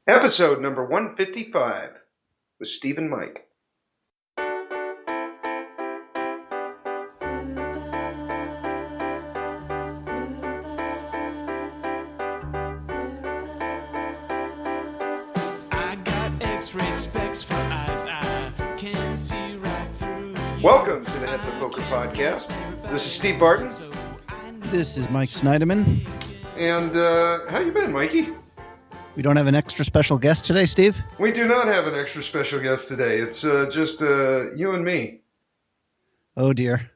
Episode number 155 with Steve and Mike. Welcome to the Heads Up Poker Podcast. This is Steve Barton. This is Mike Snyderman. And how you been, Mikey? We don't have an extra special guest today, Steve? We do not have an extra special guest today. It's just you and me. Oh dear.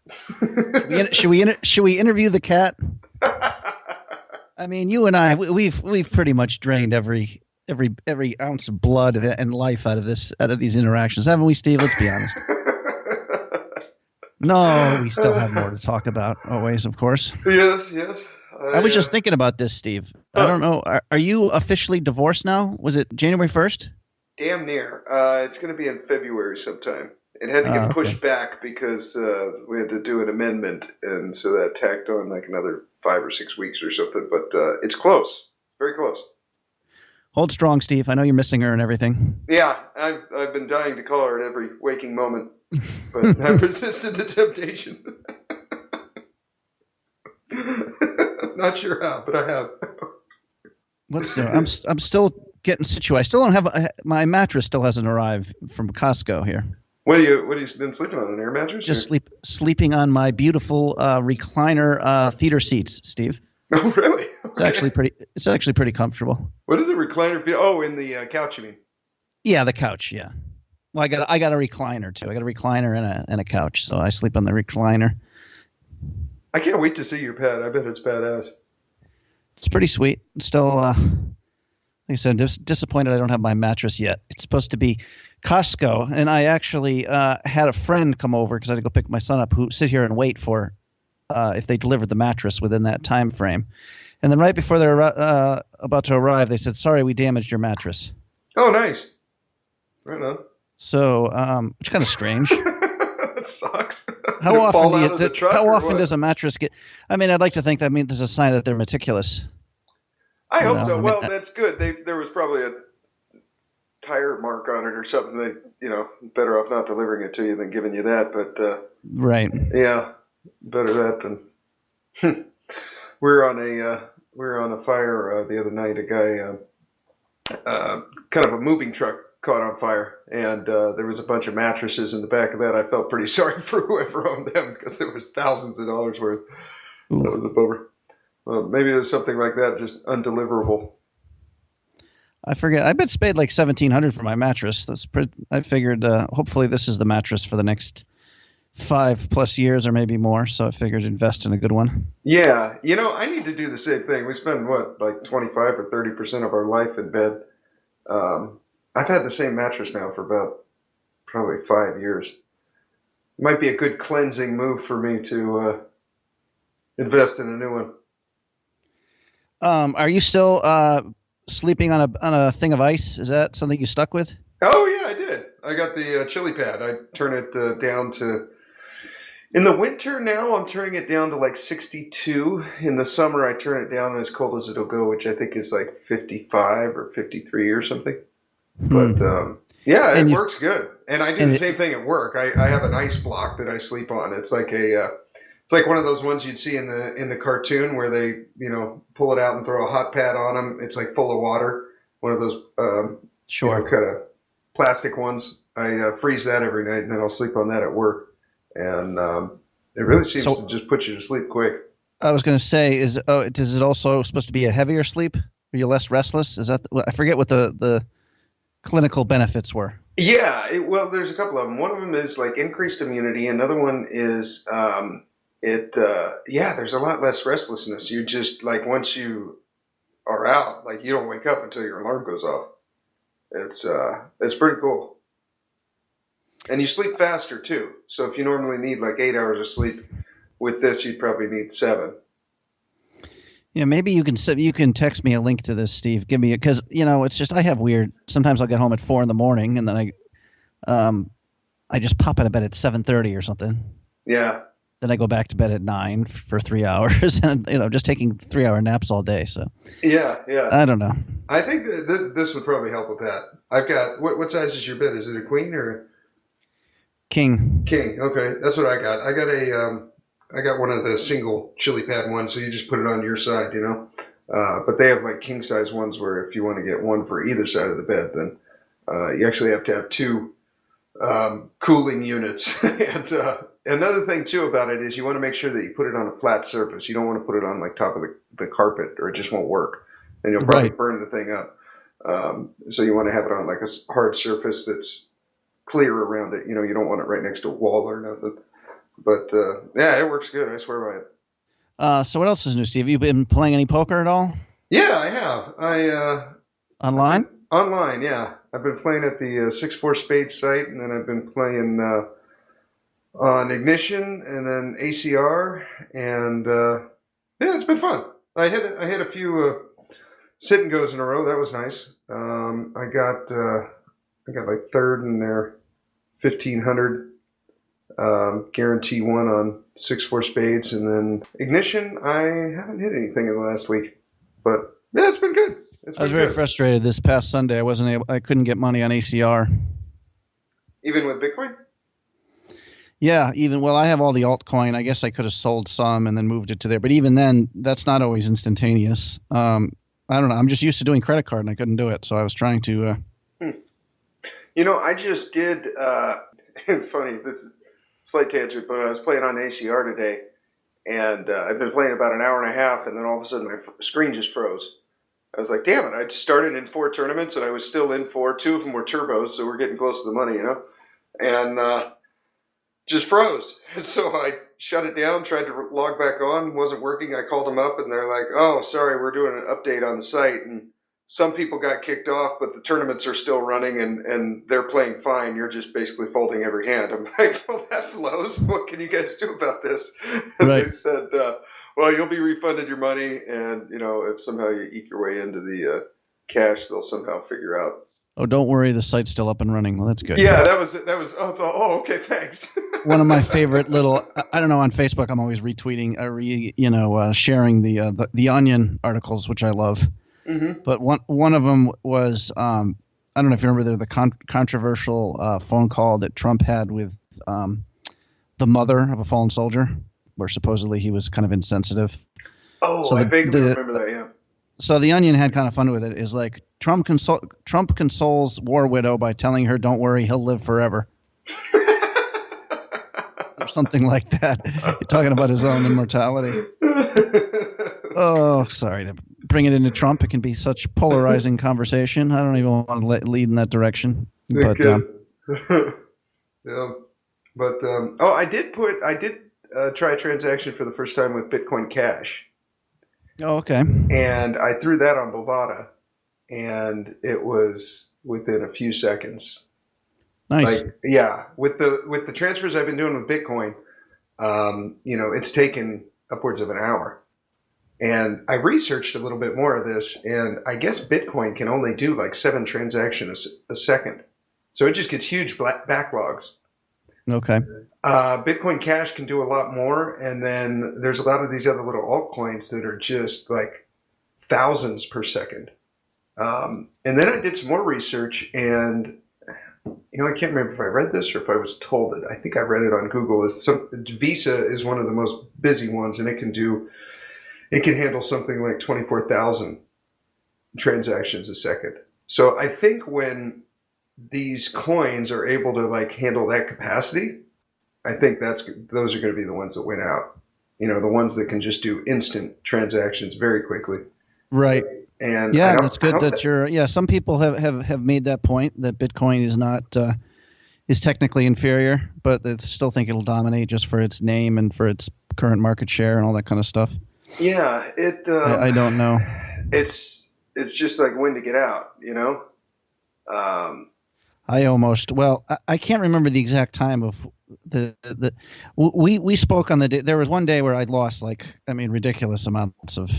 Should we interview the cat? I mean, you and I, we've pretty much drained every ounce of blood and life out of these interactions, haven't we, Steve? Let's be honest. No, we still have more to talk about, always, of course. Yes. I was just thinking about this, Steve. I don't know. Are you officially divorced now? Was it January 1st? Damn near. It's going to be in February sometime. It had to get pushed back because we had to do an amendment, and so that tacked on like another 5 or 6 weeks or something. But it's close. It's very close. Hold strong, Steve. I know you're missing her and everything. Yeah, I've been dying to call her at every waking moment, but I've resisted the temptation. Not sure how, but I have. I'm still getting situated. I still don't have my mattress. Still hasn't arrived from Costco here. What have you been sleeping on? An air mattress? Just sleeping on my beautiful recliner theater seats, Steve. Oh, really? Okay. It's actually pretty comfortable. What is a recliner? Oh, in the couch, you mean? Yeah, the couch. Yeah. Well, I got a recliner too. I got a recliner and a couch, so I sleep on the recliner. I can't wait to see your pet. I bet it's badass. It's pretty sweet. Still, like I said, I'm disappointed I don't have my mattress yet. It's supposed to be Costco, and I actually had a friend come over because I had to go pick my son up who sit here and wait for if they delivered the mattress within that time frame. And then right before they're about to arrive, they said, "Sorry, we damaged your mattress." Oh, nice. Right on. So, which kind of strange. That sucks. How often does a mattress get? I mean, I'd like to think that there's a sign that they're meticulous. I hope so. Well, that's good. There was probably a tire mark on it or something. That better off not delivering it to you than giving you that. But right. Yeah, better that than. We were on a fire the other night. A guy, kind of a moving truck, caught on fire, and there was a bunch of mattresses in the back of that. I felt pretty sorry for whoever owned them because it was thousands of dollars worth. Ooh. That was a bummer. Well, maybe it was something like that, just undeliverable. I forget. I bet paid like $1,700 for my mattress. I figured hopefully this is the mattress for the next 5+ years or maybe more. So I figured invest in a good one. Yeah, I need to do the same thing. We spend like 25 or 30% of our life in bed. I've had the same mattress now for about probably 5 years. Might be a good cleansing move for me to invest in a new one. Are you still sleeping on a thing of ice? Is that something you stuck with? Oh, yeah, I did. I got the chili pad. I turn it down to... In the winter now, I'm turning it down to like 62. In the summer, I turn it down as cold as it'll go, which I think is like 55 or 53 or something. But yeah, it works good. And I do the same thing at work. I have an ice block that I sleep on. It's like it's like one of those ones you'd see in the cartoon where they pull it out and throw a hot pad on them. It's like full of water. One of those kind of plastic ones. I freeze that every night, and then I'll sleep on that at work. And it really seems to just put you to sleep quick. I was going to say, is it also supposed to be a heavier sleep? Are you less restless? Is that I forget what the clinical benefits were? Yeah, well, there's a couple of them. One of them is like increased immunity. Another one is there's a lot less restlessness. You just like once you are out, like you don't wake up until your alarm goes off. It's pretty cool. And you sleep faster too. So if you normally need like 8 hours of sleep, with this you'd probably need 7. Yeah, maybe you can text me a link to this, Steve. Give me because it's just I have weird. Sometimes I'll get home at 4 a.m. and then I just pop out of bed at 7:30 or something. Yeah, Then I go back to bed at 9 for 3 hours, and just taking 3-hour naps all day. So Yeah. I don't know. I think that this would probably help with that. I've got what size is your bed? Is it a queen or King? king? Okay, that's what I got. I got one of the single chili pad ones, so you just put it on your side, But they have like king size ones where if you want to get one for either side of the bed, then you actually have to have two cooling units. And another thing too about it is you want to make sure that you put it on a flat surface. You don't want to put it on like top of the carpet, or it just won't work, and you'll probably burn the thing up. So you want to have it on like a hard surface that's clear around it. You don't want it right next to a wall or nothing. But yeah, it works good. I swear by it. So what else is new, Steve? Have you been playing any poker at all? Yeah, I have. Online? Online, yeah. I've been playing at the 6-4 Spades site, and then I've been playing on Ignition, and then ACR, and yeah, it's been fun. I hit a few sit and goes in a row. That was nice. I got like third in their 1500 guarantee one on 6-4 Spades, and then Ignition. I haven't hit anything in the last week, but yeah, it's been good. I was very frustrated this past Sunday. I couldn't get money on ACR. Even with Bitcoin? Yeah, I have all the altcoin. I guess I could have sold some and then moved it to there. But even then, that's not always instantaneous. I don't know. I'm just used to doing credit card, and I couldn't do it. So I was trying to... I just did... it's funny. This is a slight tangent, but I was playing on ACR today, and I've been playing about an hour and a half, and then all of a sudden my screen just froze. I was like, damn it, I started in 4 tournaments, and I was still in 4. 2 of them were turbos, so we're getting close to the money, And just froze. And so I shut it down, tried to log back on, wasn't working. I called them up, and they're like, oh, sorry, we're doing an update on the site. And some people got kicked off, but the tournaments are still running, and they're playing fine. You're just basically folding every hand. I'm like, well, that blows. What can you guys do about this? And They said, well, you'll be refunded your money, and if somehow you eke your way into the cash, they'll somehow figure out. Oh, don't worry, the site's still up and running. Well, that's good. Yeah, that was. Okay, thanks. One of my favorite little. I don't know, on Facebook, I'm always retweeting, sharing the Onion articles, which I love. Mm-hmm. But one of them was I don't know if you remember the controversial phone call that Trump had with the mother of a fallen soldier, where supposedly he was kind of insensitive. Oh, so I vaguely remember that, yeah. So the Onion had kind of fun with it. Is like Trump consoles war widow by telling her, "Don't worry, he'll live forever," or something like that. You're talking about his own immortality. Oh, sorry to bring it into Trump. It can be such polarizing conversation. I don't even want to lead in that direction. But yeah, but I did try a transaction for the first time with Bitcoin Cash. Oh, okay. And I threw that on Bovada, and it was within a few seconds. Nice. With the transfers I've been doing with Bitcoin, it's taken upwards of an hour. And I researched a little bit more of this, and I guess Bitcoin can only do like 7 transactions a second. So it just gets huge backlogs. Okay. Bitcoin Cash can do a lot more, and then there's a lot of these other little altcoins that are just like thousands per second. And then I did some more research, and I can't remember if I read this or if I was told it. I think I read it on Google. Visa is one of the most busy ones, and it can handle something like 24,000 transactions a second. So I think when these coins are able to like handle that capacity, I think those are going to be the ones that win out. The ones that can just do instant transactions very quickly. Right. And yeah, that's good that some people have made that point that Bitcoin is not is technically inferior, but they still think it'll dominate just for its name and for its current market share and all that kind of stuff. Yeah, I don't know. It's just like when to get out, I can't remember the exact time of we spoke on the day. There was one day where I'd lost ridiculous amounts of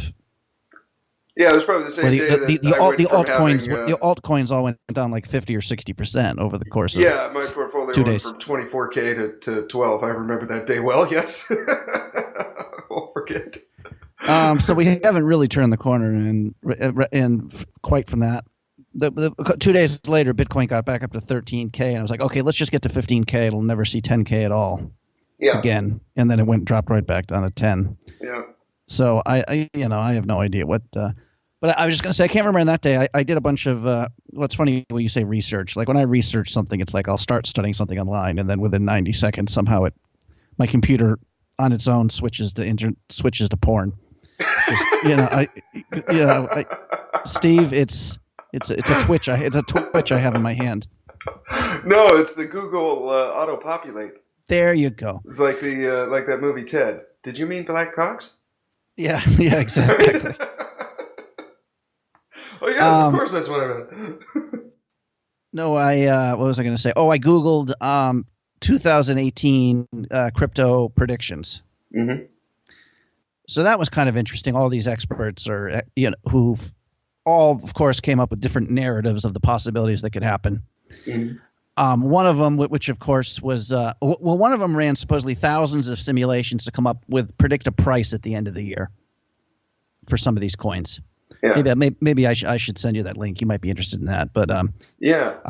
Yeah, it was probably the same day that I went from having... The altcoins all went down like 50 or 60% over the course of my portfolio 2 went days. from 24K to 12. I remember that day well, yes. I won't forget. So we haven't really turned the corner and quite from that. The 2 days later, Bitcoin got back up to 13K, and I was like, okay, let's just get to 15K. It'll never see 10K at all again. And then it dropped right back down to 10. Yeah. So I have no idea what... But I was just going to say, I can't remember on that day. I did a bunch of, what's funny when you say research. Like when I research something, it's like I'll start studying something online, and then within 90 seconds, somehow my computer on its own switches to porn. Steve, it's a twitch. It's a twitch I have in my hand. No, it's the Google auto-populate. There you go. It's like like that movie Ted. Did you mean black cocks? Yeah, exactly. Oh, yes, of course that's what I meant. No, what was I going to say? Oh, I Googled 2018 crypto predictions. Mm-hmm. So that was kind of interesting. All these experts are, who've all, of course, came up with different narratives of the possibilities that could happen. Mm-hmm. One of them, which of course was, one of them ran supposedly thousands of simulations to come up with predict a price at the end of the year for some of these coins. Yeah. Maybe I should send you that link. You might be interested in that. But I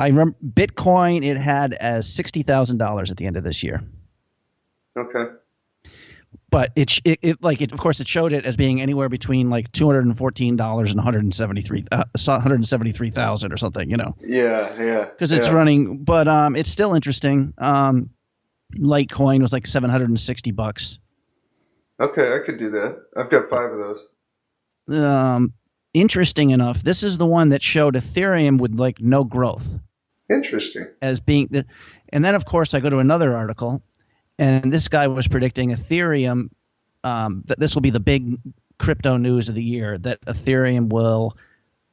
remember Bitcoin. It had as $60,000 at the end of this year. Okay. But it of course it showed it as being anywhere between like $214 and $173,000 or something. Yeah. Because it's running, but it's still interesting. Litecoin was like $760. Okay, I could do that. I've got 5 of those. Interesting enough, this is the one that showed Ethereum with like no growth. Interesting. As being and then of course I go to another article, and this guy was predicting Ethereum, that this will be the big crypto news of the year, that Ethereum will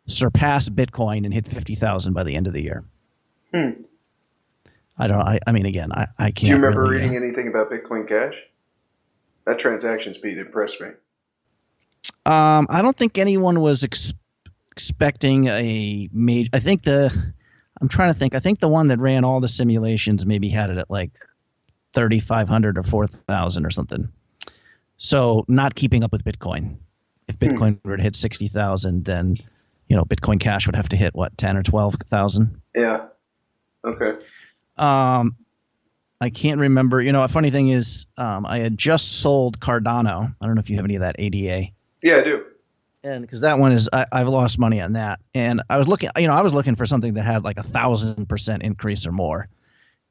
surpass Bitcoin and hit 50,000 by the end of the year. I mean, again, I can't. Do you remember reading anything about Bitcoin Cash? That transaction speed impressed me. I don't think anyone was expecting a major. I'm trying to think. I think the one that ran all the simulations maybe had it at like 3,500 or 4,000 or something. So not keeping up with Bitcoin. If Bitcoin were to hit 60,000, then Bitcoin Cash would have to hit what, 10 or 12,000. Yeah. Okay. I can't remember. A funny thing is, I had just sold Cardano. I don't know if you have any of that ADA. Yeah, I do. And because that one is, I've lost money on that. And I was looking for something that had like 1,000% increase or more.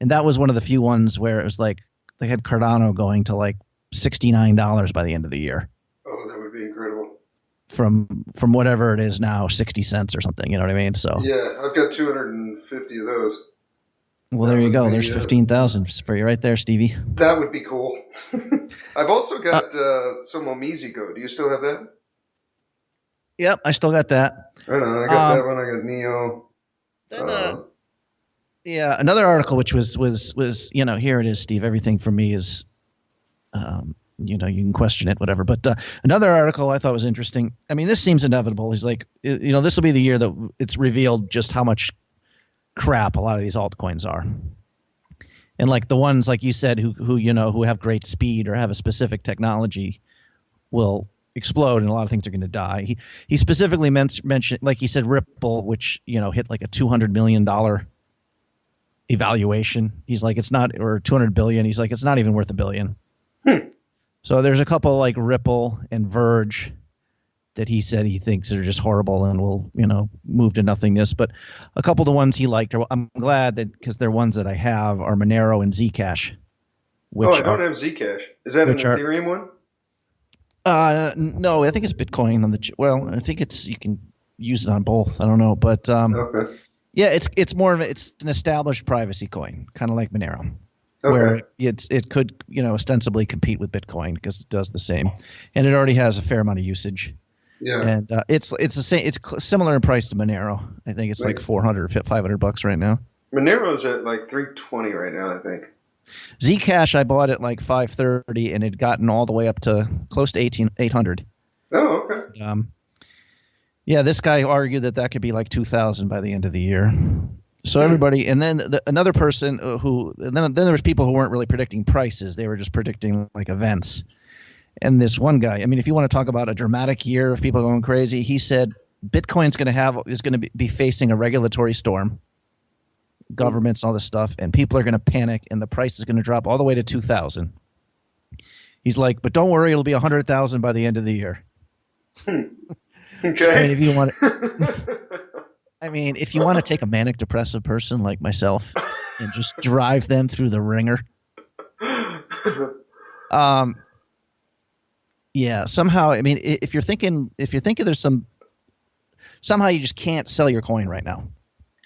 And that was one of the few ones where it was like they had Cardano going to like $69 by the end of the year. Oh, that would be incredible. From whatever it is now, 60 cents or something. You know what I mean? So yeah, I've got 250 of those. Well, there you go. There's 15,000 for you right there, Stevie. That would be cool. I've also got some Omizigo. Do you still have that? Yep, I still got that. I know. I got that one. I got Neo. Then, yeah, another article which was here it is, Steve. Everything for me is, you can question it, whatever. But another article I thought was interesting. I mean, this seems inevitable. He's like, this will be the year that it's revealed just how much crap a lot of these altcoins are. And like the ones, like you said, who have great speed or have a specific technology will explode, and a lot of things are going to die. He specifically mentioned, like he said, Ripple, which hit like a $200 million evaluation. He's like, it's not, or 200 billion. He's like, it's not even worth $1 billion. So there's a couple like Ripple and Verge that he said he thinks are just horrible and will, move to nothingness. But a couple of the ones he liked, I'm glad that, because they're ones that I have, are Monero and Zcash. I don't have Zcash. Is that an Ethereum one? No, I think it's Bitcoin on I think you can use it on both. I don't know, but okay. Yeah, it's more of it's an established privacy coin, kind of like Monero, where it could ostensibly compete with Bitcoin because it does the same, and it already has a fair amount of usage. Yeah, and it's the same. It's similar in price to Monero. I think it's like $400 or $500 right now. Monero's at like $320 right now, I think. Zcash I bought at like $530, and it had gotten all the way up to close to $800. Oh, okay. Yeah, this guy argued that could be like 2,000 by the end of the year. So everybody, and then another person and then there was people who weren't really predicting prices; they were just predicting like events. And this one guy, I mean, if you want to talk about a dramatic year of people going crazy, he said Bitcoin's going to be facing a regulatory storm, governments, all this stuff, and people are going to panic, and the price is going to drop all the way to 2,000. He's like, but don't worry, it'll be 100,000 by the end of the year. Okay. I mean, if you want if you want to take a manic depressive person like myself and just drive them through the ringer, yeah, somehow, I mean, if you're thinking there's somehow you just can't sell your coin right now.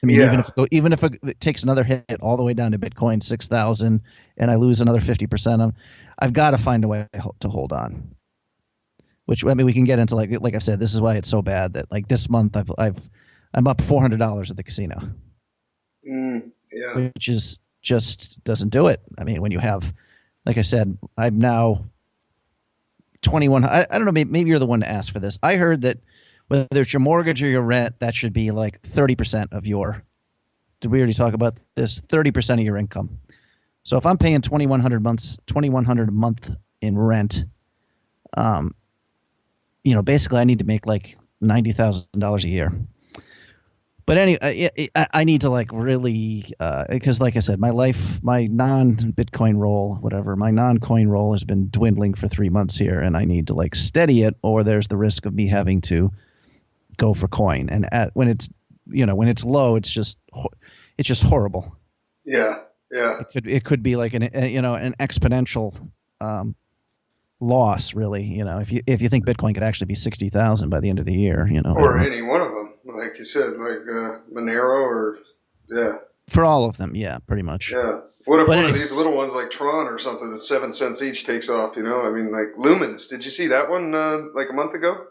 I mean, even if it takes another hit all the way down to Bitcoin 6,000 and I lose another 50%, I've got to find a way to hold on. Which, I mean, we can get into like I said, this is why it's so bad that like this month I'm up $400 at the casino. Yeah. Which is just doesn't do it. I mean, when you have, like I said, I'm now 21. I don't know. Maybe you're the one to ask for this. I heard that whether it's your mortgage or your rent, that should be like 30% of your. Did we already talk about this? 30% of your income. So if I'm paying $2,100 a month in rent, basically I need to make like $90,000 a year. But anyway, I need to like really, because like I said, my non-Bitcoin my non-coin roll has been dwindling for 3 months here, and I need to like steady it, or there's the risk of me having to go for coin. And when it's low, it's just horrible. Yeah. Yeah. It could be like an exponential loss, really. If you think Bitcoin could actually be 60,000 by the end of the year, or any one of them. Like you said, like Monero or, yeah. For all of them, yeah, pretty much. Yeah. What if one of these little ones like Tron or something that's 7 cents each takes off, I mean, like Lumens. Did you see that one like a month ago?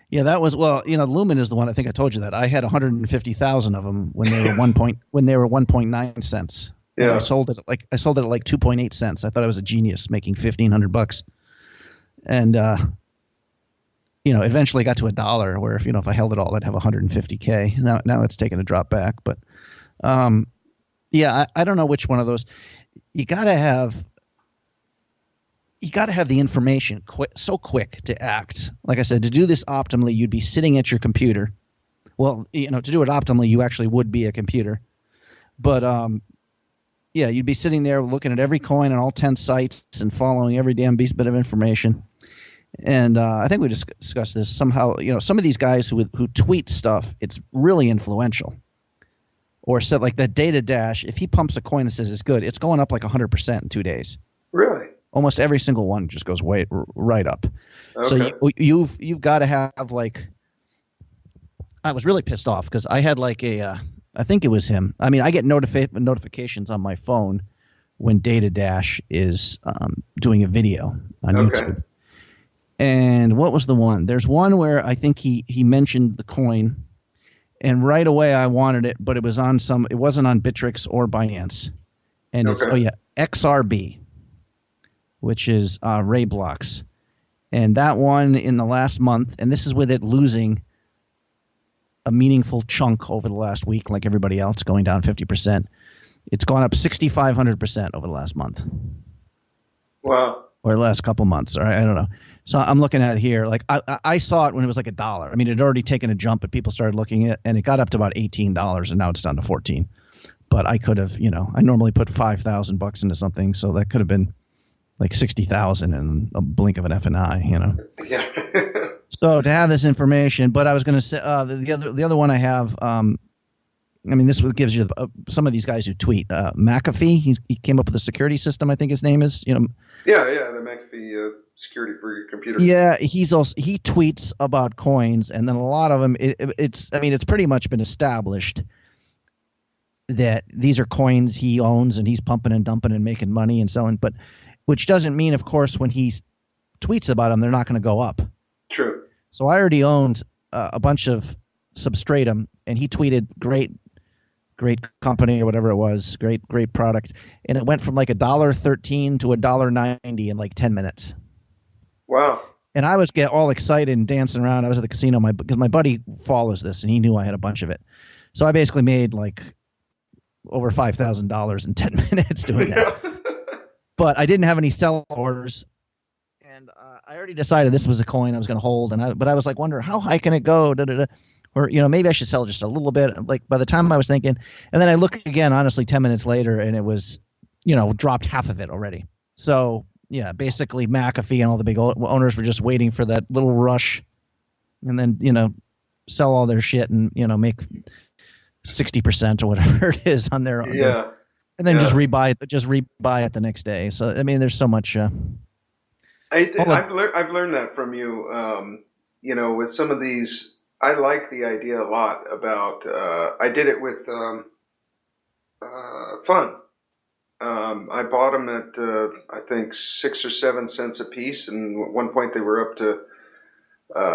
Yeah, that was, Lumen is the one, I think I told you that. I had 150,000 of them when they were 1.9 cents. Yeah. And I sold it at like 2.8 cents. I thought I was a genius making $1,500. And eventually got to $1 where if I held it all, I'd have 150K. Now it's taken a drop back, but I don't know which one of those. You got to have the information so quick to act. Like I said, to do this optimally, you'd be sitting at your computer. Well, to do it optimally, you actually would be a computer. But you'd be sitting there looking at every coin on all 10 sites and following every damn bit of information. And I think we discussed this somehow. Some of these guys who tweet stuff, it's really influential. Or said like that Data Dash, if he pumps a coin and says it's good, it's going up like 100% in 2 days. Really? Almost every single one just goes right up. Okay. So you've got to have like. I was really pissed off because I had like I think it was him. I mean, I get notifications on my phone when Data Dash is doing a video on YouTube. And what was the one? There's one where I think he mentioned the coin, and right away I wanted it, but it was on it wasn't on Bittrex or Binance. And it's XRB, which is rakeback. And that one in the last month, and this is with it losing a meaningful chunk over the last week, like everybody else, going down 50%. It's gone up 6,500% over the last month. Wow. Or the last couple months. All right, I don't know. So I'm looking at it here. Like I saw it when it was like $1. I mean, it had already taken a jump, but people started looking at it, and it got up to about $18, and now it's down to $14. But I could have, I normally put $5,000 into something, so that could have been like 60,000 in a blink of an F and I. Yeah. So to have this information, but I was going to say the other one I have. I mean, this gives you some of these guys who tweet. McAfee, he came up with a security system. I think his name is. Yeah, the McAfee security for your computer. Yeah, he tweets about coins, and then a lot of them. It's pretty much been established that these are coins he owns, and he's pumping and dumping and making money and selling. But which doesn't mean, of course, when he tweets about them, they're not going to go up. True. So I already owned a bunch of Substratum, and he tweeted great company or whatever it was, great product, and it went from like $1.13 to $1.90 in like 10 minutes. Wow. And I was get all excited and dancing around. I was at the casino because my buddy follows this and he knew I had a bunch of it. So I basically made like over $5,000 in 10 minutes doing that. But I didn't have any sell orders. And I already decided this was a coin I was going to hold. But I was like, wonder how high can it go? Da, da, da. Or, maybe I should sell just a little bit. Like by the time I was thinking, and then I looked again, honestly, 10 minutes later, and it was, dropped half of it already. So yeah, basically McAfee and all the big owners were just waiting for that little rush and then, sell all their shit and, make 60% or whatever it is on their own. Yeah. And then just rebuy it the next day. So, I mean, there's so much. I've learned that from you. With some of these, I like the idea a lot about, I did it with fun. I bought them at, I think, 6 or 7 cents a piece. And at one point they were up to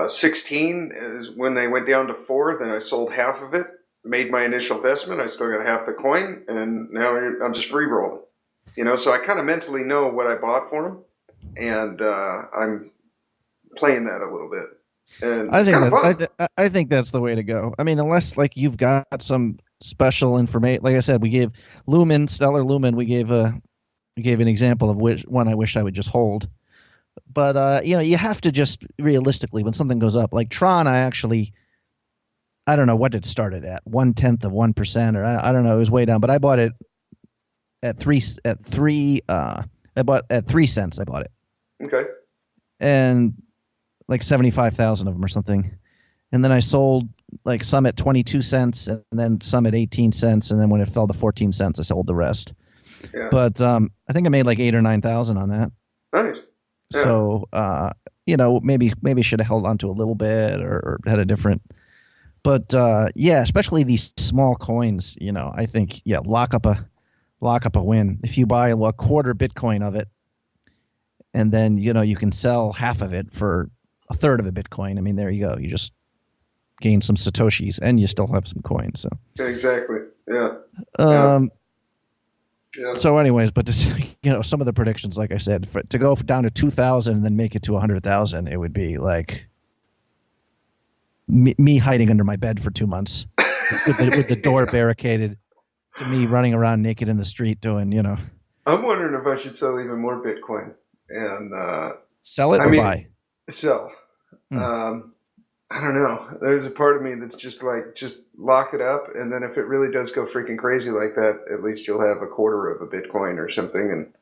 16. When they went down to 4, then I sold half of it, made my initial investment. I still got half the coin. And now I'm just free rolling. So I kind of mentally know what I bought for them. And I'm playing that a little bit. And it's kind of fun. I think that's the way to go. I mean, unless like you've got some special information. Like I said, we gave Stellar Lumen. We gave an example of which one I wish I would just hold. But you have to just realistically, when something goes up, like Tron, I don't know what it started at, 0.1%, or I don't know, it was way down. But I bought it at 3 cents. I bought it. Okay. And like 75,000 of them or something. And then I sold like some at 22 cents and then some at 18 cents. And then when it fell to 14 cents, I sold the rest. Yeah. But I think I made like 8,000 or 9,000 on that. Nice. Yeah. So, maybe should have held on to a little bit or had a different. But especially these small coins, I think, lock up a win. If you buy a quarter Bitcoin of it, and then, you can sell half of it for a third of a Bitcoin. I mean, there you go. You just gain some Satoshis and you still have some coins. So exactly. Yeah. So anyways, but some of the predictions, like I said, to go down to 2,000 and then make it to 100,000, it would be like me hiding under my bed for 2 months with the door barricaded, to me running around naked in the street doing, I'm wondering if I should sell even more Bitcoin and sell it or buy? Sell. I don't know. There's a part of me that's just lock it up, and then if it really does go freaking crazy like that, at least you'll have a quarter of a Bitcoin or something. And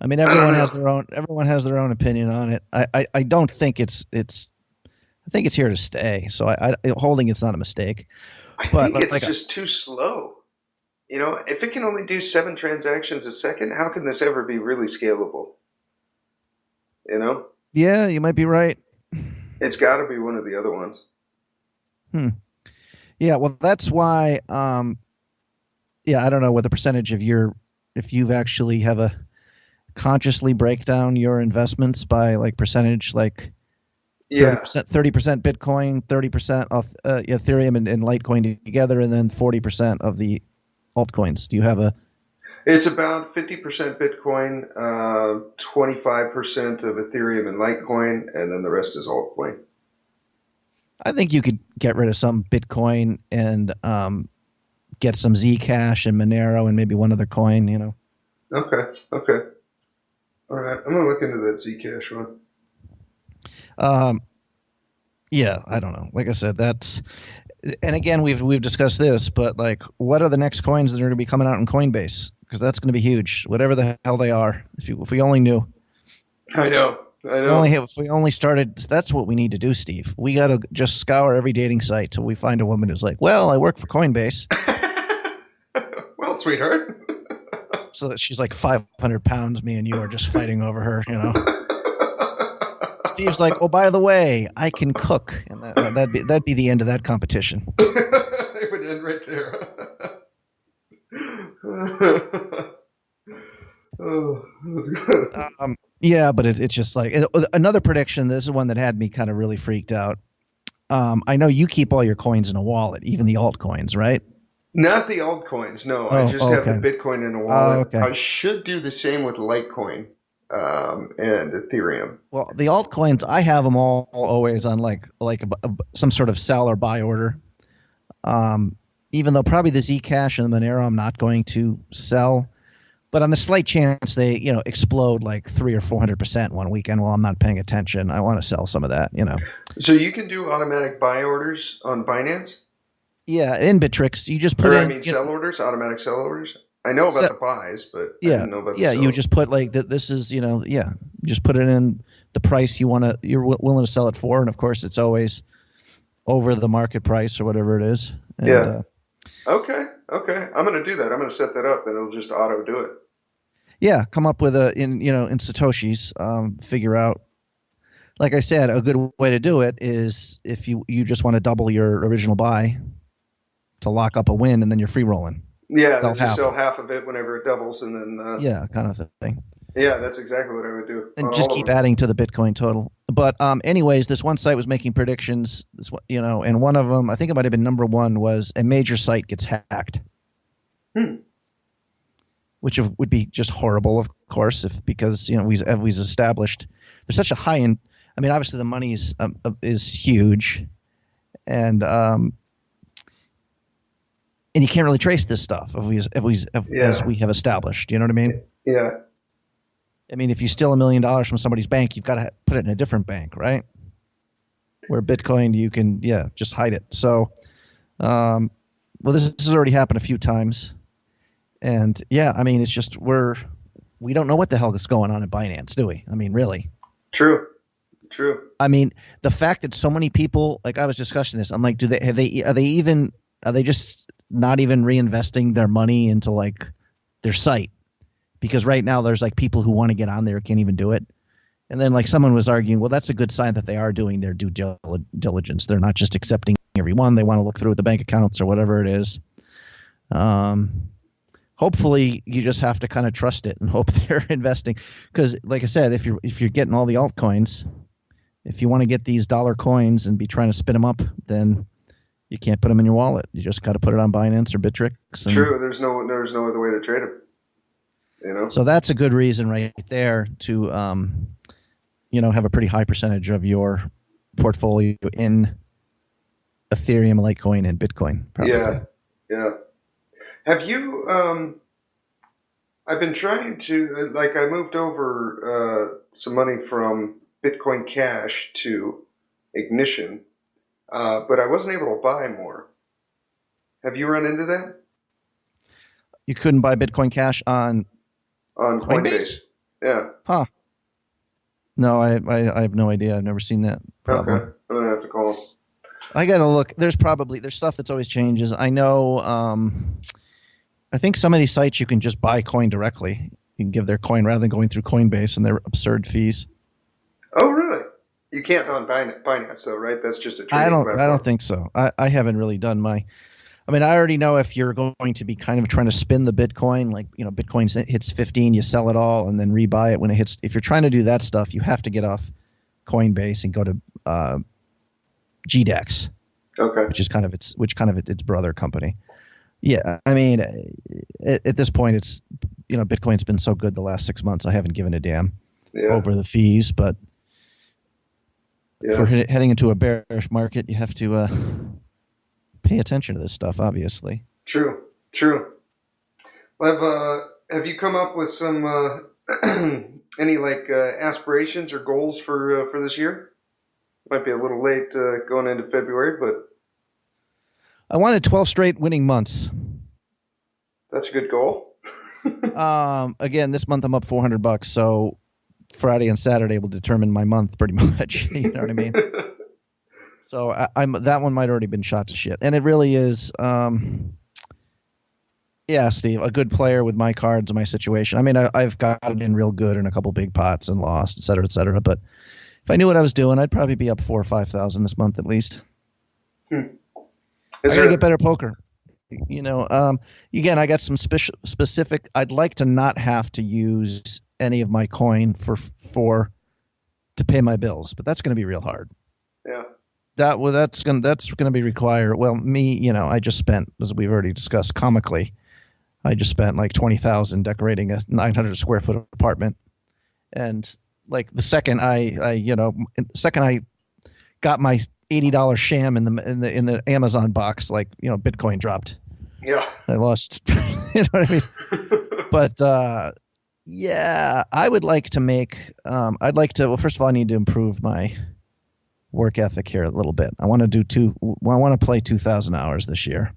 I mean, everyone has their own opinion on it. I don't think it's I think it's here to stay. So holding it's not a mistake. I think it's just too slow. If it can only do 7 transactions a second, how can this ever be really scalable? Yeah, you might be right. It's got to be one of the other ones. Yeah, well, that's why. I don't know what the percentage of if you've actually have a consciously break down your investments by like percentage, like 30% Bitcoin, 30% of Ethereum and Litecoin together, and then 40% of the altcoins. Do you have a? It's about 50% Bitcoin, 25% of Ethereum and Litecoin, and then the rest is altcoin. I think you could get rid of some Bitcoin and get some Zcash and Monero and maybe one other coin, Okay. All right. I'm going to look into that Zcash one. Yeah, I don't know. Like I said, and again, we've discussed this, but like, what are the next coins that are going to be coming out in Coinbase? Because that's going to be huge, whatever the hell they are. If we only knew. I know. If we only started, that's what we need to do, Steve. We got to just scour every dating site till we find a woman who's like, well, I work for Coinbase. Well, sweetheart. So that she's like 500 pounds. Me and you are just fighting over her, Steve's like, oh, by the way, I can cook. And that'd be the end of that competition. It would end right there. Oh, that was good. Yeah, but it's just like another prediction. This is one that had me kind of really freaked out. I know you keep all your coins in a wallet, even the altcoins, right? Not the altcoins. No, I just have the Bitcoin in a wallet. I should do the same with Litecoin. and Ethereum. Well, the altcoins, I have them all always on some sort of sell or buy order. Even though probably the Zcash and the Monero I'm not going to sell, but on the slight chance they explode like 300 or 400% one weekend while I'm not paying attention, I want to sell some of that. So you can do automatic buy orders on Binance. Yeah, in Bittrex, you just put sell orders, automatic sell orders. I know about the buys, but I didn't know about the sell. You just put like that. This is you just put it in the price you're willing to sell it for, and of course it's always over the market price or whatever it is. And, Okay. I'm going to do that. I'm going to set that up, then it'll just auto do it. Yeah, come up with in Satoshis, figure out. Like I said, a good way to do it is if you just want to double your original buy to lock up a win, and then you're free rolling. Yeah, then just sell half of it whenever it doubles, and then kind of thing. Yeah, that's exactly what I would do. And just keep adding to the Bitcoin total. But anyways, this one site was making predictions. And one of them, I think it might have been number one, was a major site gets hacked, which would be just horrible, of course, because we've established there's such a high end. I mean, obviously the money is huge, and you can't really trace this stuff as we have established. You know what I mean? Yeah. I mean, if you steal $1 million from somebody's bank, you've got to put it in a different bank, right? Where Bitcoin, you can, just hide it. So, this has already happened a few times. And, I mean, it's just we don't know what the hell is going on at Binance, do we? I mean, really. True. I mean, the fact that so many people, like I was discussing this, I'm like, are they just not even reinvesting their money into like their site? Because right now there's like people who want to get on there can't even do it. And then like someone was arguing, well, that's a good sign that they are doing their due diligence. They're not just accepting everyone. They want to look through the bank accounts or whatever it is. Hopefully you just have to kind of trust it and hope they're investing. Because like I said, if you're getting all the altcoins, if you want to get these dollar coins and be trying to spin them up, then you can't put them in your wallet. You just got to put it on Binance or Bittrex. True. There's no other way to trade them. So that's a good reason right there to, have a pretty high percentage of your portfolio in Ethereum, Litecoin, and Bitcoin. Probably. Yeah. Have you? I've been trying to I moved over some money from Bitcoin Cash to Ignition, but I wasn't able to buy more. Have you run into that? You couldn't buy Bitcoin Cash on Coinbase? Yeah. Huh. No, I have no idea. I've never seen that problem. Okay. I'm going to have to call them. I got to look. There's stuff that's always changes. I know, I think some of these sites you can just buy coin directly. You can give their coin rather than going through Coinbase and their absurd fees. Oh, really? You can't on Binance though, right? That's just a trading platform. I don't think so. I haven't really done I already know if you're going to be kind of trying to spin the Bitcoin, like, Bitcoin hits 15, you sell it all and then rebuy it when it hits. If you're trying to do that stuff, you have to get off Coinbase and go to GDEX. Okay. Which kind of its brother company. Yeah. I mean, at this point, it's, Bitcoin's been so good the last 6 months. I haven't given a damn over the fees, but if we're heading into a bearish market, you have to, pay attention to this stuff, obviously. True. Well, have you come up with some any aspirations or goals for this year? Might be a little late going into February, but I wanted 12 straight winning months. That's a good goal. Again, this month I'm up $400, so Friday and Saturday will determine my month pretty much. You know what I mean? So that one might already been shot to shit, and it really is. Steve, a good player with my cards and my situation. I mean, I've got it in real good in a couple big pots and lost, et cetera, et cetera. But if I knew what I was doing, I'd probably be up 4,000 or 5,000 this month at least. I gotta get better poker. Again, I got some specific. I'd like to not have to use any of my coin to pay my bills, but that's going to be real hard. Yeah. That's gonna be required. Well, me, I just spent, as we've already discussed, comically, I just spent like $20,000 decorating a 900 square foot apartment, And like the second I got my $80 sham in the Amazon box, like, Bitcoin dropped. Yeah. I lost, you know what I mean? But yeah, I would like to well, first of all, I need to improve my work ethic here a little bit. I want to play 2,000 hours this year.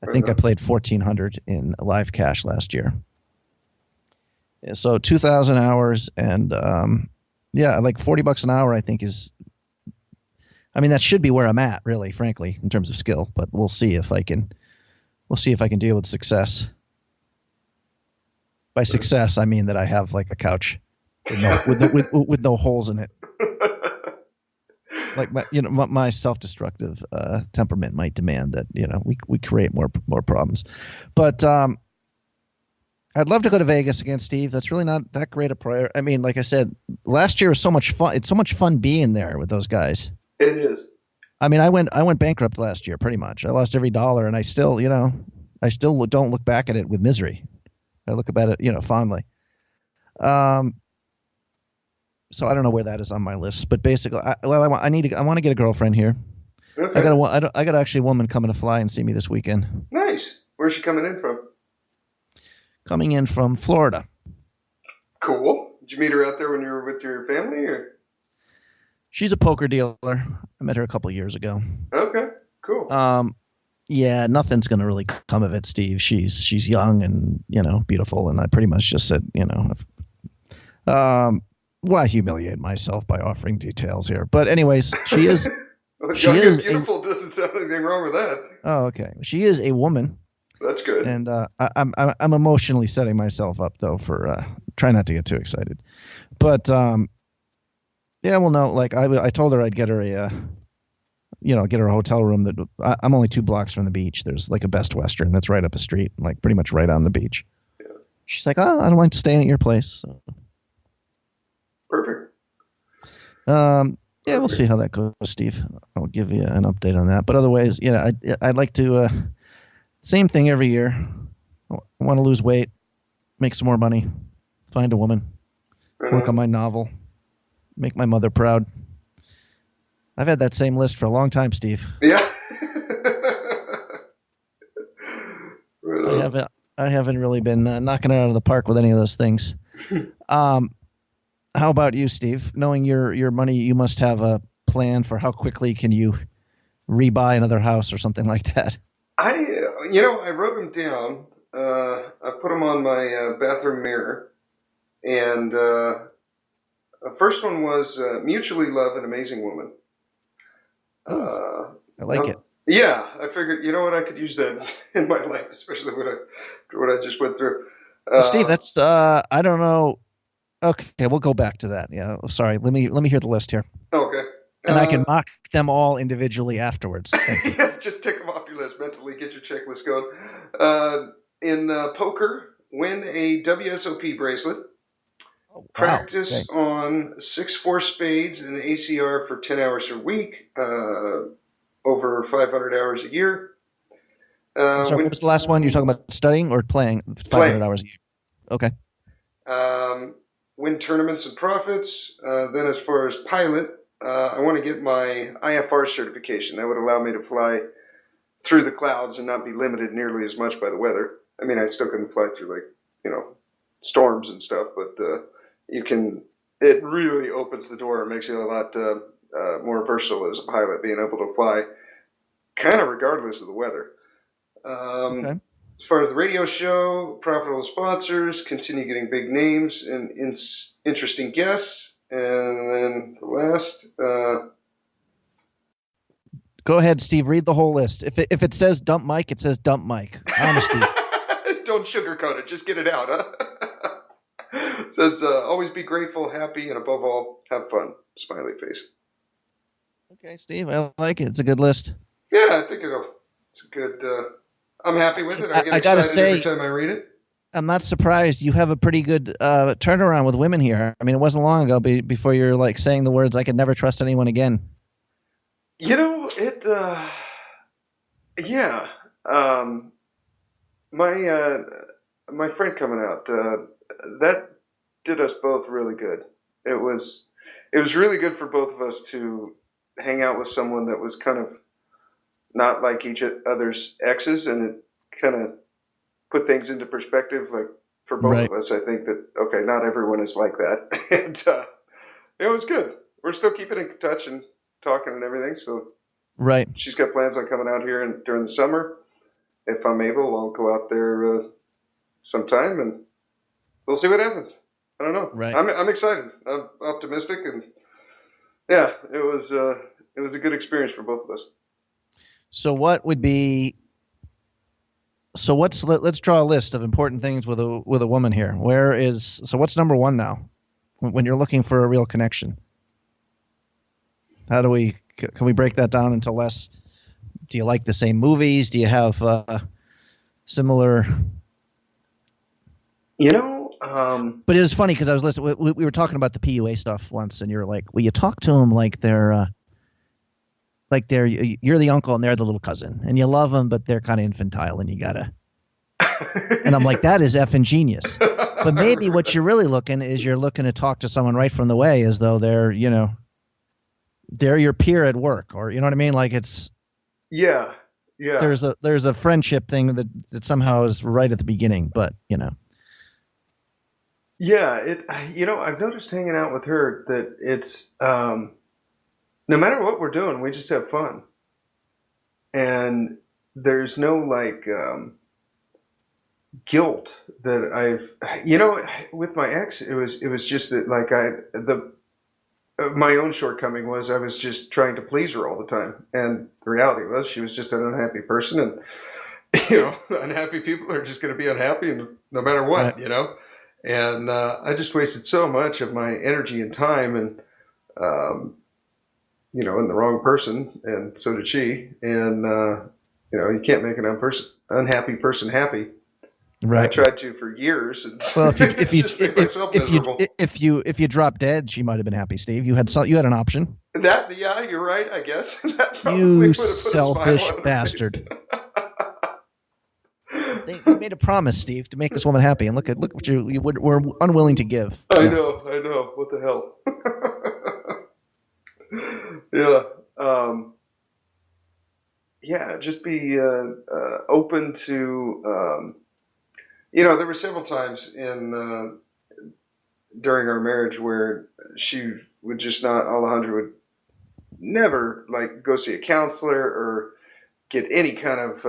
I think I played 1,400 in live cash last year. So 2,000 hours, and like $40 an hour, I think that should be where I'm at, really, frankly, in terms of skill. But we'll see if I can deal with success. By success, I mean that I have like a couch with no holes in it. Like my self-destructive temperament might demand that we create more problems. But I'd love to go to Vegas again, Steve. That's really not that great a priority. I mean, like I said, last year was so much fun. It's so much fun being there with those guys. It is. I mean, I went bankrupt last year, pretty much. I lost every dollar, and I still don't look back at it with misery. I look at it, fondly. So I don't know where that is on my list, but basically, I want to get a girlfriend here. Okay. I got actually a woman coming to fly and see me this weekend. Nice. Where's she coming in from? Coming in from Florida. Cool. Did you meet her out there when you were with your family, or? She's a poker dealer. I met her a couple of years ago. Okay. Cool. Yeah, nothing's gonna really come of it, Steve. She's young and beautiful, and I pretty much just said, why humiliate myself by offering details here? But anyways, she is. Well, young and beautiful doesn't sound anything wrong with that. Oh, okay. She is a woman. That's good. And I'm emotionally setting myself up though for try not to get too excited. But yeah, well, no, like I told her I'd get her get her a hotel room that I'm only 2 blocks from the beach. There's like a Best Western that's right up the street, like pretty much right on the beach. Yeah. She's like, oh, I don't mind staying at your place. So. Perfect. Yeah, we'll see how that goes, Steve. I'll give you an update on that. But otherwise, I'd like to same thing every year. I want to lose weight, make some more money, find a woman, work on my novel, make my mother proud. I've had that same list for a long time, Steve. Yeah. I haven't really been knocking it out of the park with any of those things. How about you, Steve? Knowing your money, you must have a plan for how quickly can you rebuy another house or something like that. I wrote them down. I put them on my bathroom mirror, and the first one was mutually love an amazing woman. I like it. Yeah, I figured, I could use that in my life, especially what I just went through. Steve, that's I don't know. Okay, we'll go back to that. Yeah, sorry. Let me hear the list here. Okay. And I can mock them all individually afterwards. Yes, just tick them off your list mentally. Get your checklist going. In poker, win a WSOP bracelet. Oh, wow. Practice on 6-4 spades and ACR for 10 hours a week, over 500 hours a year. Sorry, what was the last one? You're talking about studying or playing 500 hours a year? Okay. Win tournaments and profits. Then as far as pilot, I want to get my IFR certification. That would allow me to fly through the clouds and not be limited nearly as much by the weather. I mean, I still couldn't fly through storms and stuff, but it really opens the door and makes you a lot more versatile as a pilot, being able to fly kind of regardless of the weather. Okay. As far as the radio show, profitable sponsors, continue getting big names and interesting guests. And then the last... Go ahead, Steve. Read the whole list. If it says dump mic, it says dump mic. Honesty. Don't sugarcoat it. Just get it out, huh? It says, always be grateful, happy, and above all, have fun. Smiley face. Okay, Steve. I like it. It's a good list. Yeah, I think it's a good... I'm happy with it. I get excited every time I read it. I'm not surprised. You have a pretty good turnaround with women here. I mean, it wasn't long ago before you're like saying the words, I could never trust anyone again. Yeah. My friend coming out, that did us both really good. It was really good for both of us to hang out with someone that was kind of not like each other's exes, and it kind of put things into perspective. Like for both of us, I think that okay, not everyone is like that, and it was good. We're still keeping in touch and talking and everything. So she's got plans on coming out here during the summer. If I'm able, I'll go out there sometime, and we'll see what happens. I don't know. Right. I'm excited. I'm optimistic, and yeah, it was a good experience for both of us. So what would be? So let's draw a list of important things with a woman here. What's number one now? When you're looking for a real connection, can we break that down into less? Do you like the same movies? Do you have similar? But it was funny because I was listening. We were talking about the PUA stuff once, and you're like, "Well, you talk to them like they're you're the uncle and they're the little cousin, and you love them, but they're kind of infantile, and you gotta." And I'm like, that is effing genius. But maybe what you're really looking to talk to someone right from the way, as though they're your peer at work, or you know what I mean? Like it's yeah. There's a friendship thing that somehow is right at the beginning, but Yeah, I've noticed hanging out with her that it's no matter what we're doing, we just have fun, and there's no like guilt that with my ex. It was just that like my own shortcoming was I was just trying to please her all the time, and the reality was she was just an unhappy person, and unhappy people are just going to be unhappy, and no matter what, right. And I just wasted so much of my energy and time, and in the wrong person, and so did she. And you can't make an unhappy person happy. Right. I tried to for years. And well, if you drop dead, she might have been happy. Steve, you had an option. You're right. I guess that probably you would have put selfish a smile on her bastard. They made a promise, Steve, to make this woman happy, and look what you were unwilling to give. I know. What the hell? Yeah. Just be open to. There were several times during our marriage where she would just not. Alejandra would never like go see a counselor or get any kind of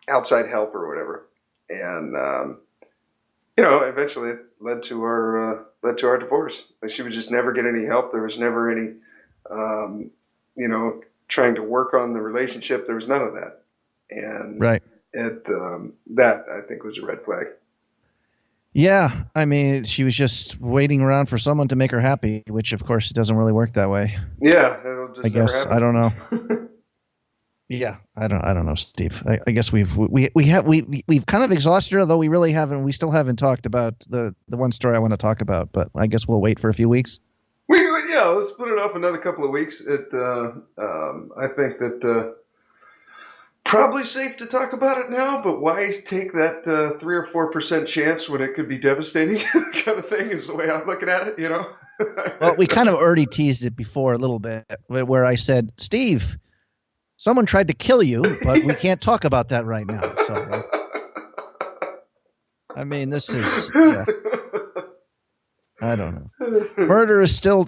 outside help or whatever, and eventually it led to our divorce. Like she would just never get any help. There was never any trying to work on the relationship. There was none of that, and right. That I think was a red flag. Yeah, I mean, she was just waiting around for someone to make her happy, which of course it doesn't really work that way. Yeah, it'll just I guess never happen. I don't know. Yeah, I don't know, Steve. I guess we've kind of exhausted her, although we really haven't. We still haven't talked about the one story I want to talk about, but I guess we'll wait for a few weeks. Let's put it off another couple of weeks. I think that probably safe to talk about it now, but why take that 3 or 4% chance when it could be devastating? Kind of thing is the way I'm looking at it. Well, we kind of already teased it before a little bit, where I said, Steve, someone tried to kill you, but we can't talk about that right now. So, I mean, this is, I don't know. Murder is still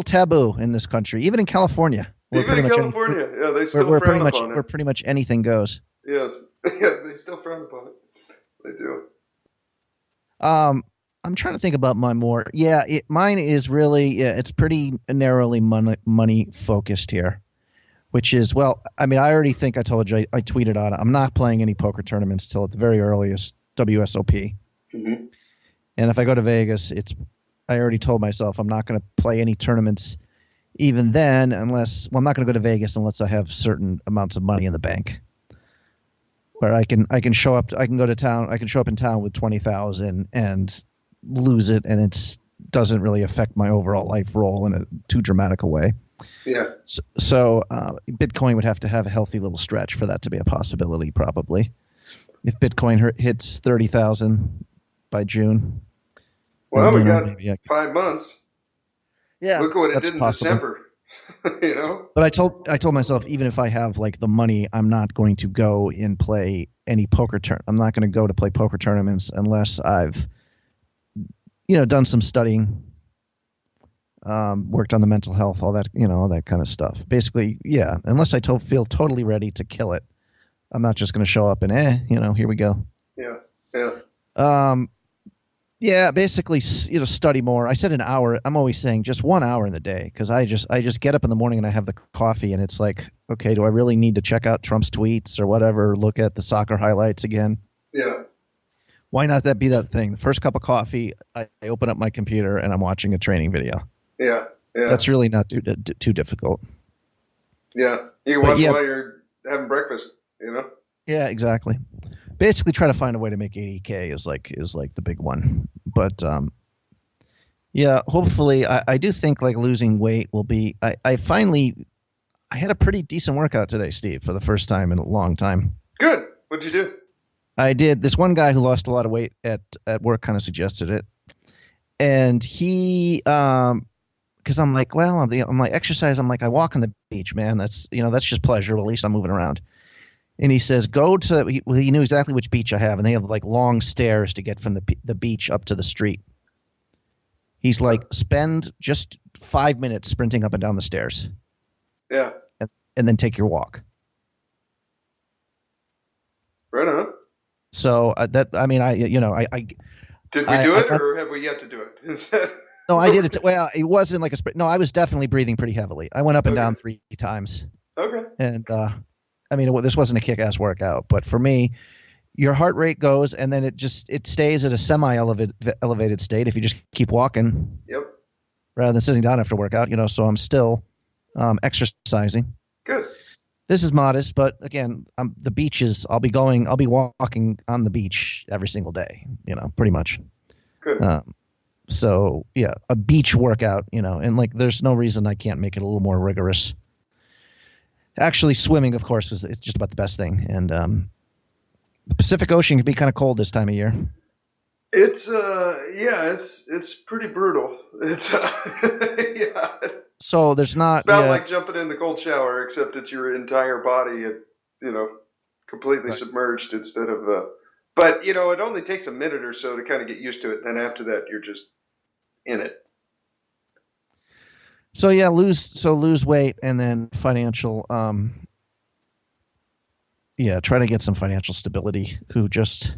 taboo in this country, even in California. Even in California, they still frown upon it. Where pretty much anything goes. Yes, they still frown upon it. They do. I'm trying to think about mine more. Yeah, mine is really, it's pretty narrowly money focused here. Which is, well, I mean, I already think I told you, I tweeted on it. I'm not playing any poker tournaments till at the very earliest WSOP. Mm-hmm. And if I go to Vegas, I already told myself I'm not going to play any tournaments even then I'm not going to go to Vegas unless I have certain amounts of money in the bank. Where I can show up, I can go to town, I can show up in town with 20,000 and lose it, and it doesn't really affect my overall life roll in a too dramatic a way. Yeah. So Bitcoin would have to have a healthy little stretch for that to be a possibility, probably. If Bitcoin hits 30,000 by June, Well, And we got maybe 5 months. yeah, Look what it that's did in possible. December. You know? But I told myself, even if I have like the money, I'm not going to go and play any poker I'm not going to go to play poker tournaments unless I've done some studying, worked on the mental health, all that all that kind of stuff. Basically, yeah. Unless I feel totally ready to kill it, I'm not just going to show up and here we go. Yeah, yeah. Yeah, basically, study more. I said an hour. I'm always saying just 1 hour in the day because I just get up in the morning and I have the coffee and it's like, okay, do I really need to check out Trump's tweets or whatever? Look at the soccer highlights again. Yeah. Why not that be that thing? The first cup of coffee, I open up my computer and I'm watching a training video. Yeah, yeah. That's really not too difficult. Yeah, you can watch while you're having breakfast. Yeah, exactly. Basically, try to find a way to make 80K is like the big one. But yeah, hopefully, I do think like losing weight will be. I had a pretty decent workout today, Steve, for the first time in a long time. Good. What'd you do? I did. This one guy who lost a lot of weight at work kind of suggested it, and he because I'm like, well, I'm like exercise. I'm like, I walk on the beach, man. That's that's just pleasure. Well, at least I'm moving around. And he says, he knew exactly which beach I have, and they have like long stairs to get from the beach up to the street. He's like, spend just 5 minutes sprinting up and down the stairs. Yeah. And then take your walk. Right on. So did we do it, or have we yet to do it? No, I did it. Well, it wasn't like a sprint. No, I was definitely breathing pretty heavily. I went up and down 3 times. Okay. And this wasn't a kick-ass workout, but for me, your heart rate goes, and then it stays at a semi-elevated state if you just keep walking. Yep. Rather than sitting down after workout, so I'm still exercising. Good. This is modest, but again, the beaches. I'll be walking on the beach every single day. Pretty much. Good. So yeah, a beach workout. And like, there's no reason I can't make it a little more rigorous. Actually, swimming, of course, is just about the best thing. And the Pacific Ocean can be kind of cold this time of year. It's it's pretty brutal. It's yeah. So there's not. It's about like jumping in the cold shower, except it's your entire body, completely submerged instead of. But it only takes a minute or so to kind of get used to it. Then after that, you're just in it. So yeah, lose weight and then financial. Try to get some financial stability. Who just,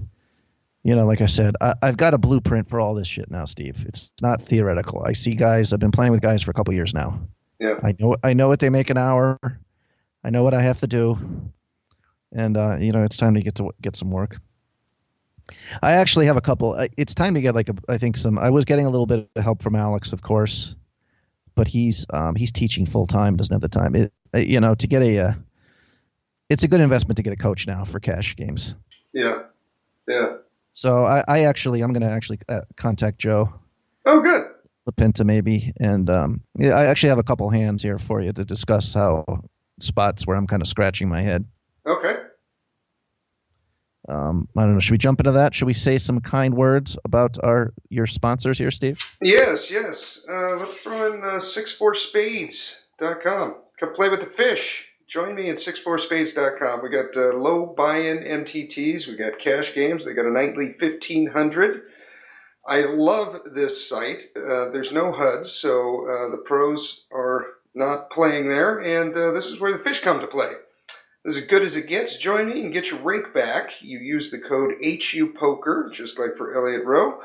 like I said, I've got a blueprint for all this shit now, Steve. It's not theoretical. I see guys. I've been playing with guys for a couple years now. Yeah. I know what they make an hour. I know what I have to do, and it's time to get some work. I actually have a couple. It's time to get I was getting a little bit of help from Alex, of course. But he's teaching full time, doesn't have the time. To get it's a good investment to get a coach now for cash games. Yeah, yeah. So I'm going to contact Joe. Oh, good. LaPinta maybe, and I actually have a couple hands here for you to discuss spots where I'm kind of scratching my head. Okay. I don't know. Should we jump into that? Should we say some kind words about your sponsors here, Steve? Yes. Let's throw in 64spades.com. Come play with the fish. Join me at 64spades.com. We got low buy-in MTTs. We got cash games. They got a nightly 1,500. I love this site. There's no HUDs, so the pros are not playing there, and this is where the fish come to play. This is as good as it gets. Join me and get your rake back. You use the code HUPOKER, just like for Elliot Roe,